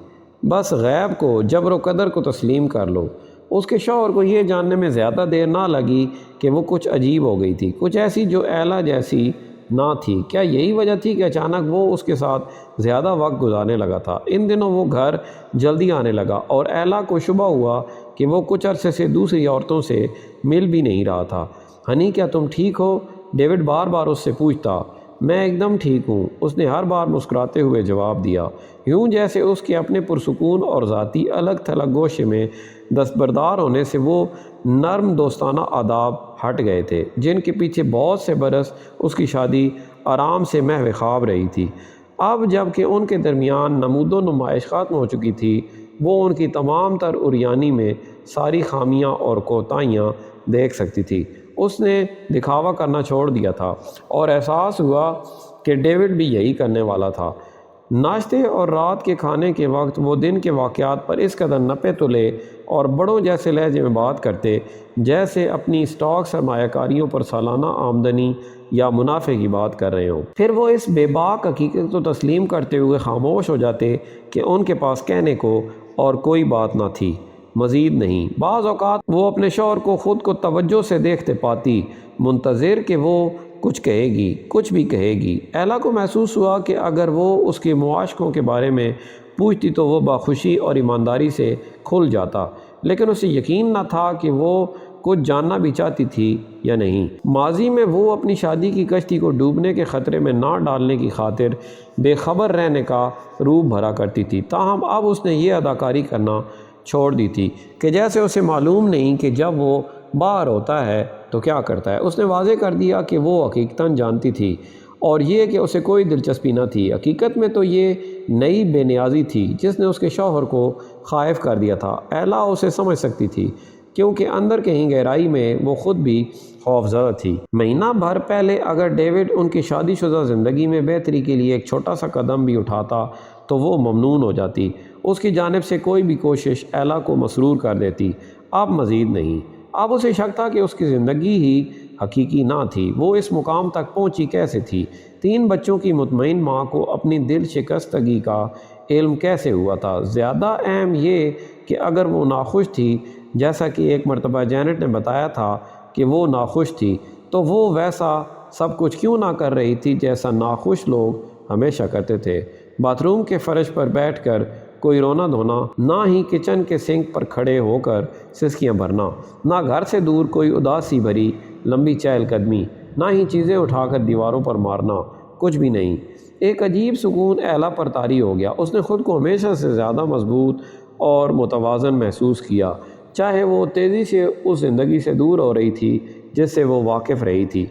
بس غیب کو، جبر و قدر کو تسلیم کر لو۔ اس کے شوہر کو یہ جاننے میں زیادہ دیر نہ لگی کہ وہ کچھ عجیب ہو گئی تھی، کچھ ایسی جو ایلا جیسی نہ تھی۔ کیا یہی وجہ تھی کہ اچانک وہ اس کے ساتھ زیادہ وقت گزارنے لگا تھا؟ ان دنوں وہ گھر جلدی آنے لگا اور ایلا کو شبہ ہوا کہ وہ کچھ عرصے سے دوسری عورتوں سے مل بھی نہیں رہا تھا۔ ہنی، کیا تم ٹھیک ہو؟ ڈیوڈ بار بار اس سے پوچھتا۔ میں ایک دم ٹھیک ہوں، اس نے ہر بار مسکراتے ہوئے جواب دیا، یوں جیسے اس کے اپنے پرسکون اور ذاتی الگ تھلگ گوشے میں دستبردار ہونے سے وہ نرم دوستانہ آداب ہٹ گئے تھے جن کے پیچھے بہت سے برس اس کی شادی آرام سے محو خواب رہی تھی۔ اب جب کہ ان کے درمیان نمود و نمائش ختم ہو چکی تھی، وہ ان کی تمام تر عریانی میں ساری خامیاں اور کوتاہیاں دیکھ سکتی تھی۔ اس نے دکھاوا کرنا چھوڑ دیا تھا اور احساس ہوا کہ ڈیوڈ بھی یہی کرنے والا تھا۔ ناشتے اور رات کے کھانے کے وقت وہ دن کے واقعات پر اس قدر نپے تلے اور بڑوں جیسے لہجے میں بات کرتے جیسے اپنی اسٹاک سرمایہ کاریوں پر سالانہ آمدنی یا منافع کی بات کر رہے ہوں۔ پھر وہ اس بے باک حقیقت کو تسلیم کرتے ہوئے خاموش ہو جاتے کہ ان کے پاس کہنے کو اور کوئی بات نہ تھی، مزید نہیں۔ بعض اوقات وہ اپنے شوہر کو خود کو توجہ سے دیکھتے پاتی، منتظر کہ وہ کچھ کہے گی، کچھ بھی کہے گی۔ ایلا کو محسوس ہوا کہ اگر وہ اس کے معاشقوں کے بارے میں پوچھتی تو وہ باخوشی اور ایمانداری سے کھل جاتا، لیکن اسے یقین نہ تھا کہ وہ کچھ جاننا بھی چاہتی تھی یا نہیں۔ ماضی میں وہ اپنی شادی کی کشتی کو ڈوبنے کے خطرے میں نہ ڈالنے کی خاطر بے خبر رہنے کا روپ بھرا کرتی تھی، تاہم اب اس نے یہ اداکاری کرنا چھوڑ دی تھی کہ جیسے اسے معلوم نہیں کہ جب وہ باہر ہوتا ہے تو کیا کرتا ہے۔ اس نے واضح کر دیا کہ وہ حقیقتاً جانتی تھی اور یہ کہ اسے کوئی دلچسپی نہ تھی۔ حقیقت میں تو یہ نئی بے نیازی تھی جس نے اس کے شوہر کو خائف کر دیا تھا۔ ایلا اسے سمجھ سکتی تھی کیونکہ اندر کہیں گہرائی میں وہ خود بھی خوفزدہ تھی۔ مہینہ بھر پہلے اگر ڈیوڈ ان کی شادی شدہ زندگی میں بہتری کے لیے ایک چھوٹا سا قدم بھی اٹھاتا تو وہ ممنون ہو جاتی، اس کی جانب سے کوئی بھی کوشش ایلا کو مسرور کر دیتی۔ اب مزید نہیں۔ اب اسے شک تھا کہ اس کی زندگی ہی حقیقی نہ تھی۔ وہ اس مقام تک پہنچی کیسے تھی؟ 3 بچوں کی مطمئن ماں کو اپنی دل شکستگی کا علم کیسے ہوا تھا؟ زیادہ اہم یہ کہ اگر وہ ناخوش تھی، جیسا کہ ایک مرتبہ جینٹ نے بتایا تھا کہ وہ ناخوش تھی، تو وہ ویسا سب کچھ کیوں نہ کر رہی تھی جیسا ناخوش لوگ ہمیشہ کرتے تھے؟ باتھ روم کے فرش پر بیٹھ کر کوئی رونا دھونا، نہ ہی کچن کے سنک پر کھڑے ہو کر سسکیاں بھرنا، نہ گھر سے دور کوئی اداسی بھری لمبی چہل قدمی، نہ ہی چیزیں اٹھا کر دیواروں پر مارنا، کچھ بھی نہیں۔ ایک عجیب سکون ایلا پر طاری ہو گیا۔ اس نے خود کو ہمیشہ سے زیادہ مضبوط اور متوازن محسوس کیا، چاہے وہ تیزی سے اس زندگی سے دور ہو رہی تھی جس سے وہ واقف رہی تھی۔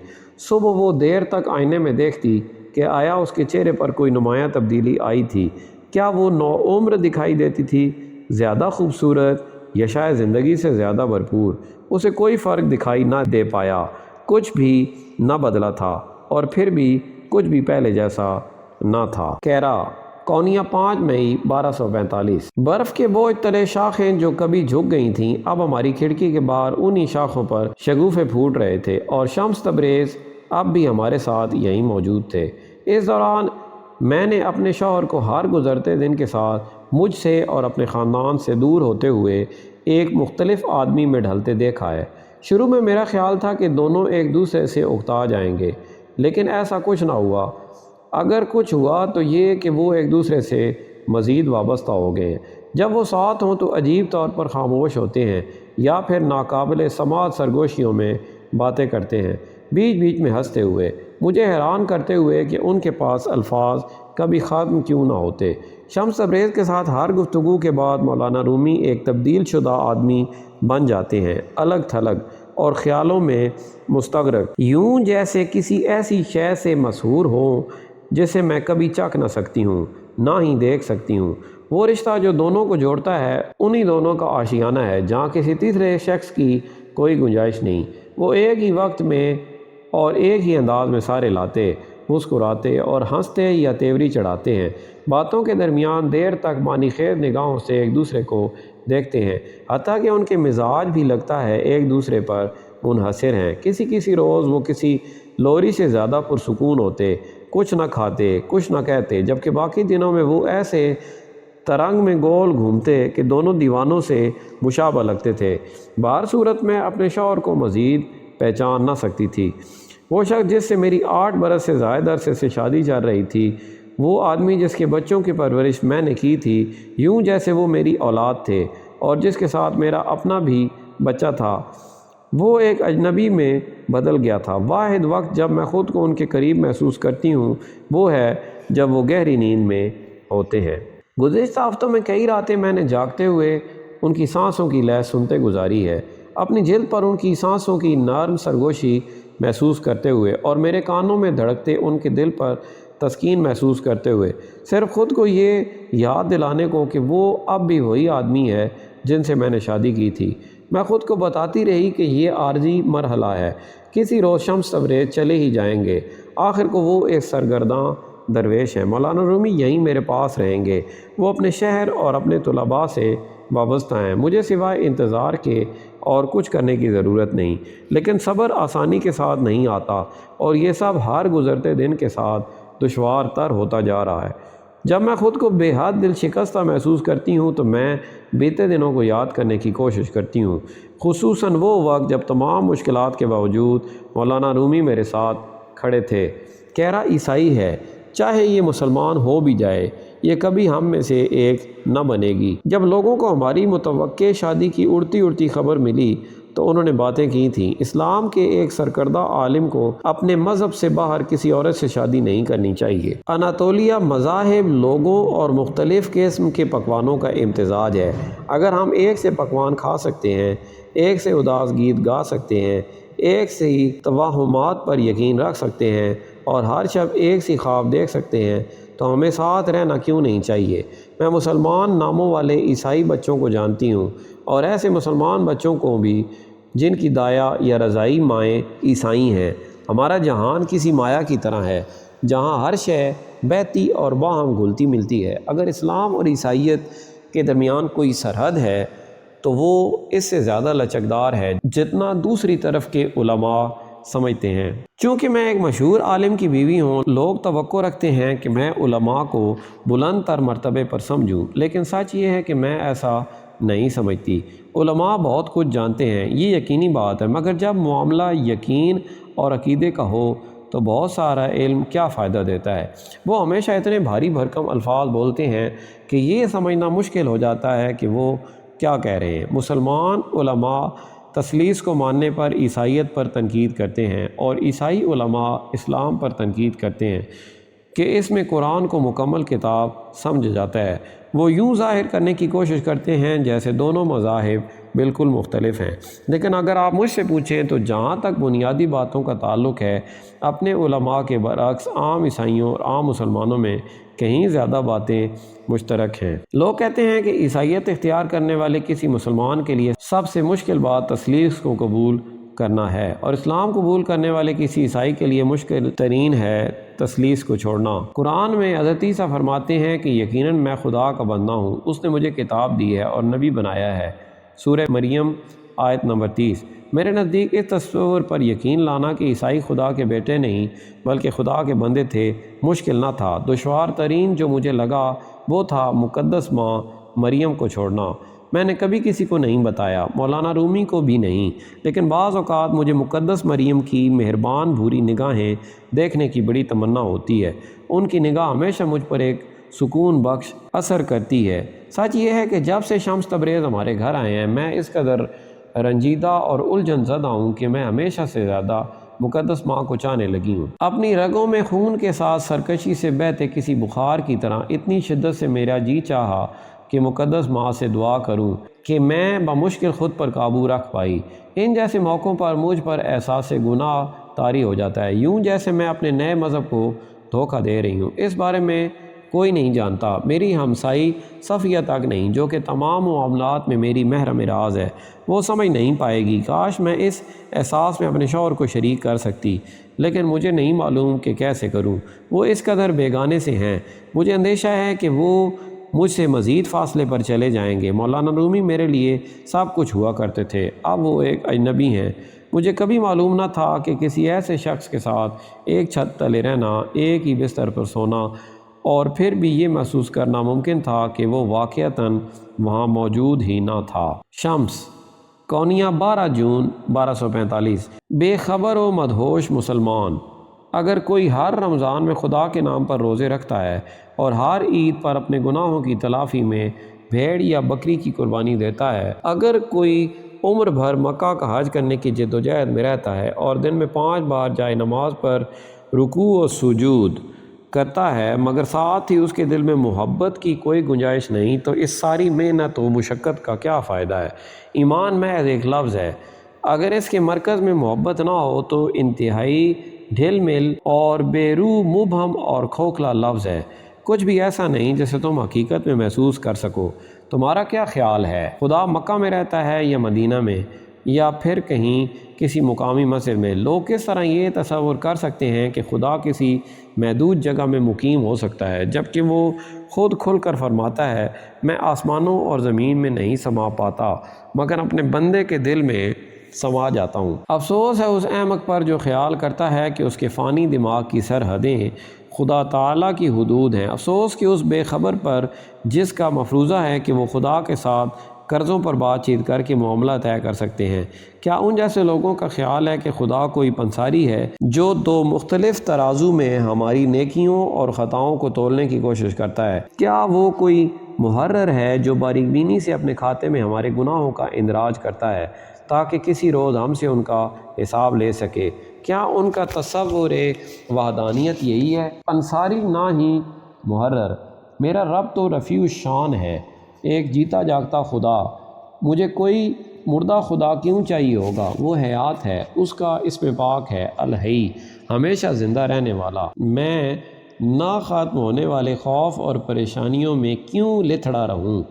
صبح وہ دیر تک آئینے میں دیکھتی کہ آیا اس کے چہرے پر کوئی نمایاں تبدیلی آئی تھی۔ کیا وہ نو عمر دکھائی دیتی تھی، زیادہ خوبصورت، یا شاید زندگی سے زیادہ بھرپور؟ اسے کوئی فرق دکھائی نہ دے پایا، کچھ بھی نہ بدلا تھا اور پھر بھی کچھ بھی پہلے جیسا نہ تھا۔ کیرا، کونیا، 5 مئی 1245۔ برف کے بوجھ تلے شاخیں جو کبھی جھک گئی تھیں اب ہماری کھڑکی کے باہر انہی شاخوں پر شگوفے پھوٹ رہے تھے اور شمس تبریز اب بھی ہمارے ساتھ یہیں موجود تھے۔ اس دوران میں نے اپنے شوہر کو ہر گزرتے دن کے ساتھ مجھ سے اور اپنے خاندان سے دور ہوتے ہوئے ایک مختلف آدمی میں ڈھلتے دیکھا ہے۔ شروع میں میرا خیال تھا کہ دونوں ایک دوسرے سے اکتا جائیں گے، لیکن ایسا کچھ نہ ہوا۔ اگر کچھ ہوا تو یہ کہ وہ ایک دوسرے سے مزید وابستہ ہو گئے ہیں۔ جب وہ ساتھ ہوں تو عجیب طور پر خاموش ہوتے ہیں یا پھر ناقابل سماعت سرگوشیوں میں باتیں کرتے ہیں، بیچ بیچ میں ہنستے ہوئے، مجھے حیران کرتے ہوئے کہ ان کے پاس الفاظ کبھی ختم کیوں نہ ہوتے۔ شمس تبریز کے ساتھ ہر گفتگو کے بعد مولانا رومی ایک تبدیل شدہ آدمی بن جاتے ہیں، الگ تھلگ اور خیالوں میں مستغرق، یوں جیسے کسی ایسی شے سے مسحور ہوں جسے میں کبھی چکھ نہ سکتی ہوں، نہ ہی دیکھ سکتی ہوں۔ وہ رشتہ جو دونوں کو جوڑتا ہے انہی دونوں کا آشیانہ ہے جہاں کسی تیسرے شخص کی کوئی گنجائش نہیں۔ وہ ایک ہی وقت میں اور ایک ہی انداز میں سارے لاتے، مسکراتے اور ہنستے یا تیوری چڑھاتے ہیں، باتوں کے درمیان دیر تک معنی خیز نگاہوں سے ایک دوسرے کو دیکھتے ہیں، حتیٰ کہ ان کے مزاج بھی لگتا ہے ایک دوسرے پر منحصر ہیں۔ کسی کسی روز وہ کسی لوری سے زیادہ پرسکون ہوتے، کچھ نہ کھاتے، کچھ نہ کہتے، جبکہ باقی دنوں میں وہ ایسے ترنگ میں گول گھومتے کہ دونوں دیوانوں سے مشابہ لگتے تھے۔ بہر صورت میں اپنے شوہر کو مزید پہچان نہ سکتی تھی۔ وہ شخص جس سے میری 8 برس سے زائد عرصے سے شادی چل رہی تھی، وہ آدمی جس کے بچوں کی پرورش میں نے کی تھی یوں جیسے وہ میری اولاد تھے، اور جس کے ساتھ میرا اپنا بھی بچہ تھا، وہ ایک اجنبی میں بدل گیا تھا۔ واحد وقت جب میں خود کو ان کے قریب محسوس کرتی ہوں وہ ہے جب وہ گہری نیند میں ہوتے ہیں۔ گزشتہ ہفتوں میں کئی راتیں میں نے جاگتے ہوئے ان کی سانسوں کی لے سنتے گزاری ہے، اپنی جلد پر ان کی سانسوں کی نرم سرگوشی محسوس کرتے ہوئے اور میرے کانوں میں دھڑکتے ان کے دل پر تسکین محسوس کرتے ہوئے، صرف خود کو یہ یاد دلانے کو کہ وہ اب بھی وہی آدمی ہے جن سے میں نے شادی کی تھی۔ میں خود کو بتاتی رہی کہ یہ عارضی مرحلہ ہے، کسی روز شمس تبریز چلے ہی جائیں گے، آخر کو وہ ایک سرگرداں درویش ہیں۔ مولانا رومی یہیں میرے پاس رہیں گے، وہ اپنے شہر اور اپنے طلباء سے وابستہ ہیں، مجھے سوائے انتظار کے اور کچھ کرنے کی ضرورت نہیں۔ لیکن صبر آسانی کے ساتھ نہیں آتا، اور یہ سب ہر گزرتے دن کے ساتھ دشوار تر ہوتا جا رہا ہے۔ جب میں خود کو بے حد دل شکستہ محسوس کرتی ہوں تو میں بیتے دنوں کو یاد کرنے کی کوشش کرتی ہوں، خصوصاً وہ وقت جب تمام مشکلات کے باوجود مولانا رومی میرے ساتھ کھڑے تھے۔ کہرا عیسائی ہے، چاہے یہ مسلمان ہو بھی جائے، یہ کبھی ہم میں سے ایک نہ بنے گی۔ جب لوگوں کو ہماری متوقع شادی کی اڑتی اڑتی خبر ملی تو انہوں نے باتیں کی تھیں، اسلام کے ایک سرکردہ عالم کو اپنے مذہب سے باہر کسی عورت سے شادی نہیں کرنی چاہیے۔ اناطولیہ مذاہب، لوگوں اور مختلف قسم کے پکوانوں کا امتزاج ہے۔ اگر ہم ایک سے پکوان کھا سکتے ہیں، ایک سے اداس گیت گا سکتے ہیں، ایک سے ہی توہمات پر یقین رکھ سکتے ہیں اور ہر شب ایک سی خواب دیکھ سکتے ہیں تو ہمیں ساتھ رہنا کیوں نہیں چاہیے۔ میں مسلمان ناموں والے عیسائی بچوں کو جانتی ہوں، اور ایسے مسلمان بچوں کو بھی جن کی دایا یا رضائی مائیں عیسائی ہیں۔ ہمارا جہان کسی مایا کی طرح ہے جہاں ہر شے بہتی اور باہم گھلتی ملتی ہے۔ اگر اسلام اور عیسائیت کے درمیان کوئی سرحد ہے تو وہ اس سے زیادہ لچکدار ہے جتنا دوسری طرف کے علماء سمجھتے ہیں۔ چونکہ میں ایک مشہور عالم کی بیوی ہوں، لوگ توقع رکھتے ہیں کہ میں علماء کو بلند تر مرتبے پر سمجھوں، لیکن سچ یہ ہے کہ میں ایسا نہیں سمجھتی۔ علماء بہت کچھ جانتے ہیں، یہ یقینی بات ہے، مگر جب معاملہ یقین اور عقیدے کا ہو تو بہت سارا علم کیا فائدہ دیتا ہے۔ وہ ہمیشہ اتنے بھاری بھرکم الفاظ بولتے ہیں کہ یہ سمجھنا مشکل ہو جاتا ہے کہ وہ کیا کہہ رہے ہیں۔ مسلمان علماء تثلیث کو ماننے پر عیسائیت پر تنقید کرتے ہیں، اور عیسائی علماء اسلام پر تنقید کرتے ہیں کہ اس میں قرآن کو مکمل کتاب سمجھ جاتا ہے۔ وہ یوں ظاہر کرنے کی کوشش کرتے ہیں جیسے دونوں مذاہب بالکل مختلف ہیں، لیکن اگر آپ مجھ سے پوچھیں تو جہاں تک بنیادی باتوں کا تعلق ہے، اپنے علماء کے برعکس عام عیسائیوں اور عام مسلمانوں میں کہیں زیادہ باتیں مشترک ہیں۔ لوگ کہتے ہیں کہ عیسائیت اختیار کرنے والے کسی مسلمان کے لیے سب سے مشکل بات تثلیث کو قبول کرنا ہے، اور اسلام قبول کرنے والے کسی عیسائی کے لیے مشکل ترین ہے تثلیث کو چھوڑنا۔ قرآن میں حضرت عیسیٰ فرماتے ہیں کہ یقیناً میں خدا کا بندہ ہوں، اس نے مجھے کتاب دی ہے اور نبی بنایا ہے، سورہ مریم آیت نمبر 30۔ میرے نزدیک اس تصور پر یقین لانا کہ عیسائی خدا کے بیٹے نہیں بلکہ خدا کے بندے تھے مشکل نہ تھا۔ دشوار ترین جو مجھے لگا وہ تھا مقدس ماں مریم کو چھوڑنا۔ میں نے کبھی کسی کو نہیں بتایا، مولانا رومی کو بھی نہیں، لیکن بعض اوقات مجھے مقدس مریم کی مہربان بھوری نگاہیں دیکھنے کی بڑی تمنا ہوتی ہے۔ ان کی نگاہ ہمیشہ مجھ پر ایک سکون بخش اثر کرتی ہے۔ سچ یہ ہے کہ جب سے شمس تبریز ہمارے گھر آئے ہیں میں اس قدر رنجیدہ اور الجھن زدہ ہوں کہ میں ہمیشہ سے زیادہ مقدس ماں کو چاہنے لگی ہوں۔ اپنی رگوں میں خون کے ساتھ سرکشی سے بہتے کسی بخار کی طرح اتنی شدت سے میرا جی چاہا کہ مقدس ماں سے دعا کروں کہ میں بمشکل خود پر قابو رکھ پائی۔ ان جیسے موقعوں پر مجھ پر احساس گناہ طاری ہو جاتا ہے، یوں جیسے میں اپنے نئے مذہب کو دھوکہ دے رہی ہوں۔ اس بارے میں کوئی نہیں جانتا، میری ہمسائی صفیہ تک نہیں، جو کہ تمام معاملات میں میری محرم راز ہے، وہ سمجھ نہیں پائے گی۔ کاش میں اس احساس میں اپنے شوہر کو شریک کر سکتی، لیکن مجھے نہیں معلوم کہ کیسے کروں۔ وہ اس قدر بیگانے سے ہیں، مجھے اندیشہ ہے کہ وہ مجھ سے مزید فاصلے پر چلے جائیں گے۔ مولانا رومی میرے لیے سب کچھ ہوا کرتے تھے، اب وہ ایک اجنبی ہیں۔ مجھے کبھی معلوم نہ تھا کہ کسی ایسے شخص کے ساتھ ایک چھت تلے رہنا، ایک ہی بستر پر سونا، اور پھر بھی یہ محسوس کرنا ممکن تھا کہ وہ واقعتاً وہاں موجود ہی نہ تھا۔ شمس کونیا 12 جون 1245۔ بے خبر و مدہوش مسلمان، اگر کوئی ہر رمضان میں خدا کے نام پر روزے رکھتا ہے اور ہر عید پر اپنے گناہوں کی تلافی میں بھیڑ یا بکری کی قربانی دیتا ہے، اگر کوئی عمر بھر مکہ کا حج کرنے کی جد و جہد میں رہتا ہے اور دن میں 5 بار جائے نماز پر رکوع و سجود کرتا ہے مگر ساتھ ہی اس کے دل میں محبت کی کوئی گنجائش نہیں، تو اس ساری محنت و مشقت کا کیا فائدہ ہے؟ ایمان محض ایک لفظ ہے، اگر اس کے مرکز میں محبت نہ ہو تو انتہائی ڈھل مل اور بے روح، مبہم اور کھوکھلا لفظ ہے، کچھ بھی ایسا نہیں جسے تم حقیقت میں محسوس کر سکو۔ تمہارا کیا خیال ہے، خدا مکہ میں رہتا ہے یا مدینہ میں یا پھر کہیں کسی مقامی مسجد میں؟ لوگ کس طرح یہ تصور کر سکتے ہیں کہ خدا کسی محدود جگہ میں مقیم ہو سکتا ہے، جبکہ وہ خود کھل کر فرماتا ہے، میں آسمانوں اور زمین میں نہیں سما پاتا مگر اپنے بندے کے دل میں سما جاتا ہوں۔ افسوس ہے اس احمق پر جو خیال کرتا ہے کہ اس کے فانی دماغ کی سرحدیں خدا تعالیٰ کی حدود ہیں۔ افسوس کہ اس بے خبر پر جس کا مفروضہ ہے کہ وہ خدا کے ساتھ قرضوں پر بات چیت کر کے معاملہ طے کر سکتے ہیں۔ کیا ان جیسے لوگوں کا خیال ہے کہ خدا کوئی پنساری ہے جو 2 مختلف ترازو میں ہماری نیکیوں اور خطاؤں کو تولنے کی کوشش کرتا ہے؟ کیا وہ کوئی محرر ہے جو باریک بینی سے اپنے کھاتے میں ہمارے گناہوں کا اندراج کرتا ہے تاکہ کسی روز ہم سے ان کا حساب لے سکے؟ کیا ان کا تصور وحدانیت یہی ہے؟ پنساری نہ ہی محرر، میرا رب تو رفیع الشان ہے، ایک جیتا جاگتا خدا۔ مجھے کوئی مردہ خدا کیوں چاہیے ہوگا؟ وہ حیات ہے، اس کا اسم پاک ہے الحی، ہمیشہ زندہ رہنے والا۔ میں نہ ختم ہونے والے خوف اور پریشانیوں میں کیوں لتھڑا رہوں؟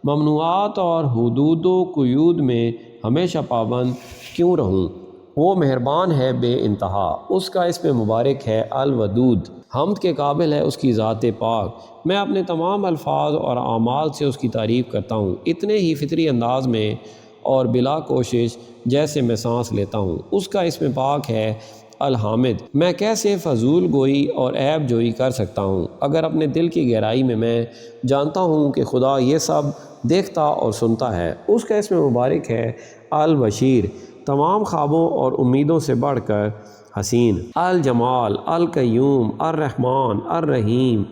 ممنوعات اور حدود و قیود میں ہمیشہ پابند کیوں رہوں؟ وہ مہربان ہے بے انتہا، اس کا اسم مبارک ہے الودود، حمد کے قابل ہے اس کی ذات پاک۔ میں اپنے تمام الفاظ اور اعمال سے اس کی تعریف کرتا ہوں، اتنے ہی فطری انداز میں اور بلا کوشش جیسے میں سانس لیتا ہوں۔ اس کا اسم پاک ہے الحامد۔ میں کیسے فضول گوئی اور عیب جوئی کر سکتا ہوں اگر اپنے دل کی گہرائی میں جانتا ہوں کہ خدا یہ سب دیکھتا اور سنتا ہے۔ اس کا اسم مبارک ہے البشیر، تمام خوابوں اور امیدوں سے بڑھ کر حسین، الجمال، القیوم، الرحمن، الرحیم۔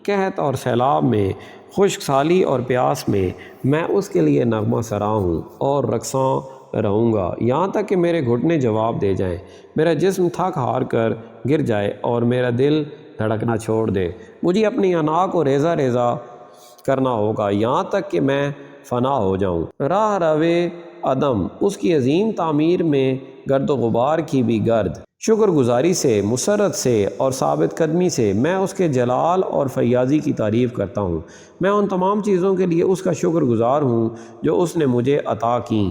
قحط اور سیلاب میں، خشک سالی اور پیاس میں میں اس کے لیے نغمہ سرا ہوں اور رقصاں رہوں گا یہاں تک کہ میرے گھٹنے جواب دے جائیں، میرا جسم تھک ہار کر گر جائے اور میرا دل دھڑکنا چھوڑ دے۔ مجھے اپنی انا کو ریزہ ریزہ کرنا ہوگا یہاں تک کہ میں فنا ہو جاؤں۔ راہ روے عدم، اس کی عظیم تعمیر میں گرد و غبار کی بھی گرد، شکر گزاری سے، مسرت سے اور ثابت قدمی سے میں اس کے جلال اور فیاضی کی تعریف کرتا ہوں۔ میں ان تمام چیزوں کے لیے اس کا شکر گزار ہوں جو اس نے مجھے عطا کیں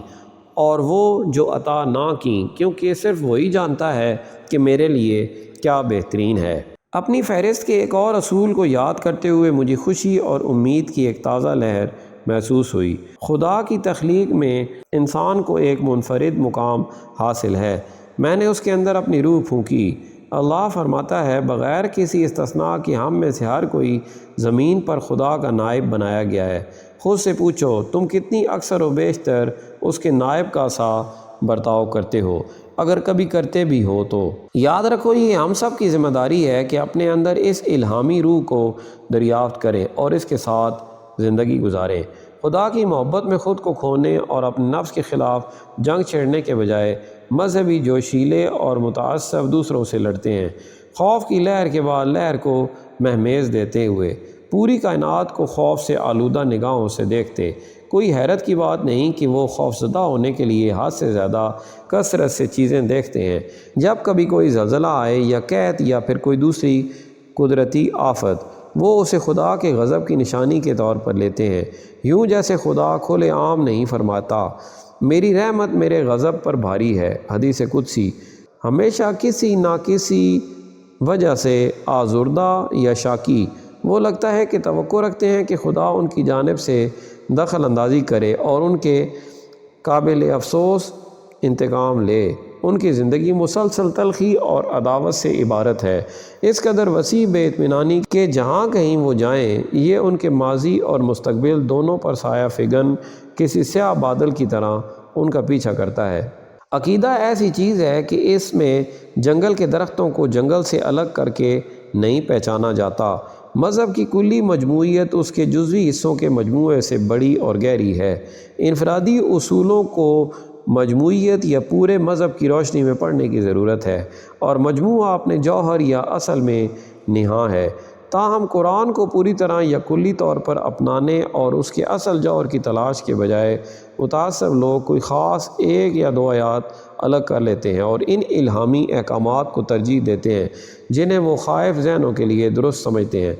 اور وہ جو عطا نہ کیں، کیونکہ صرف وہی جانتا ہے کہ میرے لیے کیا بہترین ہے۔ اپنی فہرست کے ایک اور اصول کو یاد کرتے ہوئے مجھے خوشی اور امید کی ایک تازہ لہر محسوس ہوئی۔ خدا کی تخلیق میں انسان کو ایک منفرد مقام حاصل ہے۔ میں نے اس کے اندر اپنی روح پھونکی۔ اللہ فرماتا ہے، بغیر کسی استثناء کہ ہم میں سے ہر کوئی زمین پر خدا کا نائب بنایا گیا ہے۔ خود سے پوچھو تم کتنی اکثر و بیشتر اس کے نائب کا سا برتاؤ کرتے ہو، اگر کبھی کرتے بھی ہو تو۔ یاد رکھو یہ ہم سب کی ذمہ داری ہے کہ اپنے اندر اس الہامی روح کو دریافت کریں اور اس کے ساتھ زندگی گزاریں۔ خدا کی محبت میں خود کو کھونے اور اپنے نفس کے خلاف جنگ چھیڑنے کے بجائے مذہبی جوشیلے اور متعصب دوسروں سے لڑتے ہیں، خوف کی لہر کے بعد لہر کو مہمیز دیتے ہوئے پوری کائنات کو خوف سے آلودہ نگاہوں سے دیکھتے۔ کوئی حیرت کی بات نہیں کہ وہ خوفزدہ ہونے کے لیے حد سے زیادہ کثرت سے چیزیں دیکھتے ہیں۔ جب کبھی کوئی زلزلہ آئے یا قحط یا پھر کوئی دوسری قدرتی آفت، وہ اسے خدا کے غضب کی نشانی کے طور پر لیتے ہیں، یوں جیسے خدا کھلے عام نہیں فرماتا میری رحمت میرے غضب پر بھاری ہے۔ حدیث قدسی۔ ہمیشہ کسی نہ کسی وجہ سے آزردہ یا شاکی، وہ لگتا ہے کہ توقع رکھتے ہیں کہ خدا ان کی جانب سے دخل اندازی کرے اور ان کے قابل افسوس انتقام لے۔ ان کی زندگی مسلسل تلخی اور عداوت سے عبارت ہے، اس قدر وسیع بے اطمینانی کہ جہاں کہیں وہ جائیں یہ ان کے ماضی اور مستقبل دونوں پر سایہ فگن کسی سیاہ بادل کی طرح ان کا پیچھا کرتا ہے۔ عقیدہ ایسی چیز ہے کہ اس میں جنگل کے درختوں کو جنگل سے الگ کر کے نہیں پہچانا جاتا۔ مذہب کی کلی مجموعیت اس کے جزوی حصوں کے مجموعے سے بڑی اور گہری ہے۔ انفرادی اصولوں کو مجموعیت یا پورے مذہب کی روشنی میں پڑھنے کی ضرورت ہے، اور مجموعہ اپنے جوہر یا اصل میں نہاں ہے۔ تاہم قرآن کو پوری طرح یا کلی طور پر اپنانے اور اس کے اصل جوہر کی تلاش کے بجائے متعصب لوگ کوئی خاص ایک یا دو آیات الگ کر لیتے ہیں اور ان الہامی احکامات کو ترجیح دیتے ہیں جنہیں وہ خائف ذہنوں کے لیے درست سمجھتے ہیں۔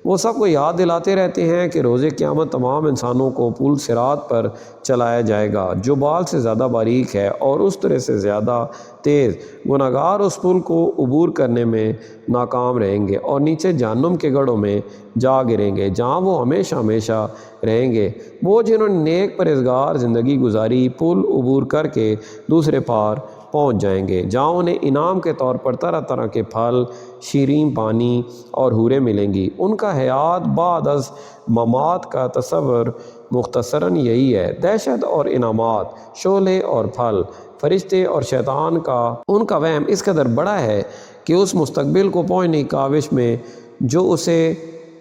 وہ سب کو یاد دلاتے رہتے ہیں کہ روز قیامت تمام انسانوں کو پل صراط پر چلایا جائے گا جو بال سے زیادہ باریک ہے اور اس طرح سے زیادہ تیز۔ گناہگار اس پل کو عبور کرنے میں ناکام رہیں گے اور نیچے جہنم کے گڑھوں میں جا گریں گے جہاں وہ ہمیشہ ہمیشہ رہیں گے۔ وہ جنہوں نے نیک پرہیزگار زندگی گزاری پل عبور کر کے دوسرے پار پہنچ جائیں گے جہاں انہیں انعام کے طور پر طرح طرح کے پھل، شیریں پانی اور حوریں ملیں گی۔ ان کا حیات بعد از ممات کا تصور مختصراً یہی ہے۔ دہشت اور انعامات، شعلے اور پھل، فرشتے اور شیطان کا ان کا وہم اس قدر بڑا ہے کہ اس مستقبل کو پہنچنے کی کاوش میں جو اسے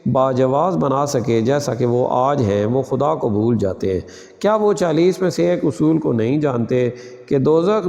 باجواز بنا سکے جیسا کہ وہ آج ہیں، وہ خدا کو بھول جاتے ہیں۔ کیا وہ 40 میں سے ایک اصول کو نہیں جانتے کہ دوزخ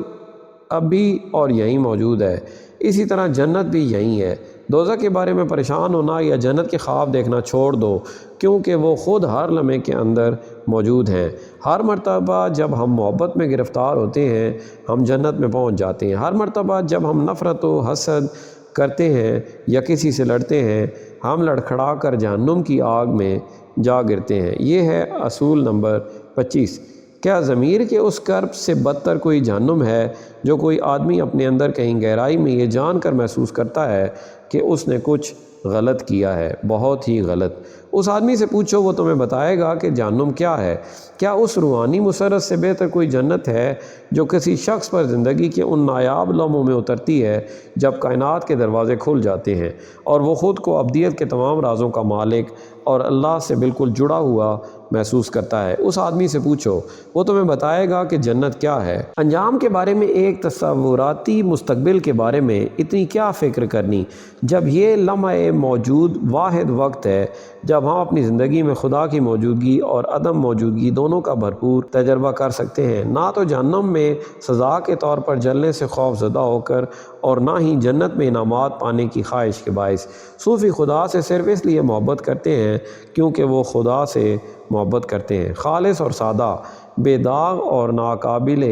اب بھی اور یہیں موجود ہے، اسی طرح جنت بھی یہیں ہے؟ دوزخ کے بارے میں پریشان ہونا یا جنت کے خواب دیکھنا چھوڑ دو، کیونکہ وہ خود ہر لمحے کے اندر موجود ہیں۔ ہر مرتبہ جب ہم محبت میں گرفتار ہوتے ہیں ہم جنت میں پہنچ جاتے ہیں۔ ہر مرتبہ جب ہم نفرت و حسد کرتے ہیں یا کسی سے لڑتے ہیں ہم لڑکھڑا کر جہنم کی آگ میں جا گرتے ہیں۔ یہ ہے اصول نمبر 25۔ کیا ضمیر کے اس کرب سے بدتر کوئی جہنم ہے جو کوئی آدمی اپنے اندر کہیں گہرائی میں یہ جان کر محسوس کرتا ہے کہ اس نے کچھ غلط کیا ہے، بہت ہی غلط؟ اس آدمی سے پوچھو، وہ تمہیں بتائے گا کہ جہنم کیا ہے۔ کیا اس روحانی مسرت سے بہتر کوئی جنت ہے جو کسی شخص پر زندگی کے ان نایاب لمحوں میں اترتی ہے جب کائنات کے دروازے کھل جاتے ہیں اور وہ خود کو ابدیت کے تمام رازوں کا مالک اور اللہ سے بالکل جڑا ہوا محسوس کرتا ہے؟ اس آدمی سے پوچھو، وہ تمہیں بتائے گا کہ جنت کیا ہے۔ انجام کے بارے میں ایک تصوراتی مستقبل کے بارے میں اتنی کیا فکر کرنی جب یہ لمحہ موجود واحد وقت ہے جب ہم اپنی زندگی میں خدا کی موجودگی اور عدم موجودگی دونوں کا بھرپور تجربہ کر سکتے ہیں۔ نہ تو جہنم میں سزا کے طور پر جلنے سے خوف زدہ ہو کر اور نہ ہی جنت میں انعامات پانے کی خواہش کے باعث۔ صوفی خدا سے صرف اس لیے محبت کرتے ہیں کیونکہ وہ خدا سے محبت کرتے ہیں، خالص اور سادہ، بے داغ اور ناقابل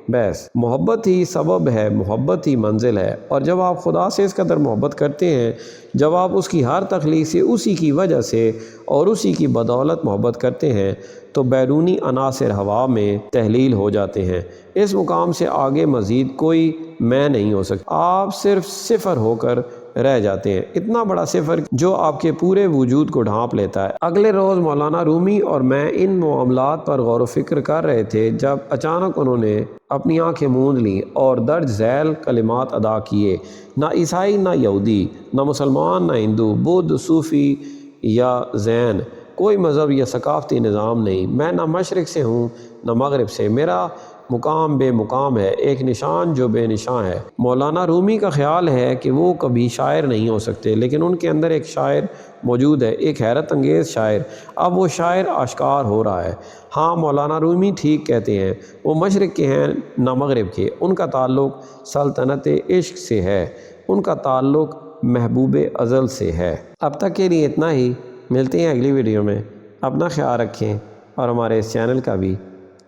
بحث۔ محبت ہی سبب ہے، محبت ہی منزل ہے، اور جب آپ خدا سے اس قدر محبت کرتے ہیں، جب آپ اس کی ہر تخلیق سے اسی کی وجہ سے اور اسی کی بدولت محبت کرتے ہیں تو بیرونی عناصر ہوا میں تحلیل ہو جاتے ہیں۔ اس مقام سے آگے مزید کوئی میں نہیں ہو سکتا، آپ صرف صفر ہو کر رہ جاتے ہیں، اتنا بڑا صفر جو آپ کے پورے وجود کو ڈھانپ لیتا ہے۔ اگلے روز مولانا رومی اور میں ان معاملات پر غور و فکر کر رہے تھے جب اچانک انہوں نے اپنی آنکھیں موند لیں اور درج ذیل کلمات ادا کیے: نہ عیسائی، نہ یہودی، نہ مسلمان، نہ ہندو، بدھ، صوفی یا زین، کوئی مذہب یا ثقافتی نظام نہیں۔ میں نہ مشرق سے ہوں نہ مغرب سے، میرا مقام بے مقام ہے، ایک نشان جو بے نشان ہے۔ مولانا رومی کا خیال ہے کہ وہ کبھی شاعر نہیں ہو سکتے، لیکن ان کے اندر ایک شاعر موجود ہے، ایک حیرت انگیز شاعر۔ اب وہ شاعر آشکار ہو رہا ہے۔ ہاں، مولانا رومی ٹھیک کہتے ہیں، وہ مشرق کے ہیں نہ مغرب کے۔ ان کا تعلق سلطنت عشق سے ہے، ان کا تعلق محبوب ازل سے ہے۔ اب تک کے لیے اتنا ہی، ملتے ہیں اگلی ویڈیو میں۔ اپنا خیال رکھیں اور ہمارے اس چینل کا بھی۔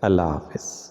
اللہ حافظ۔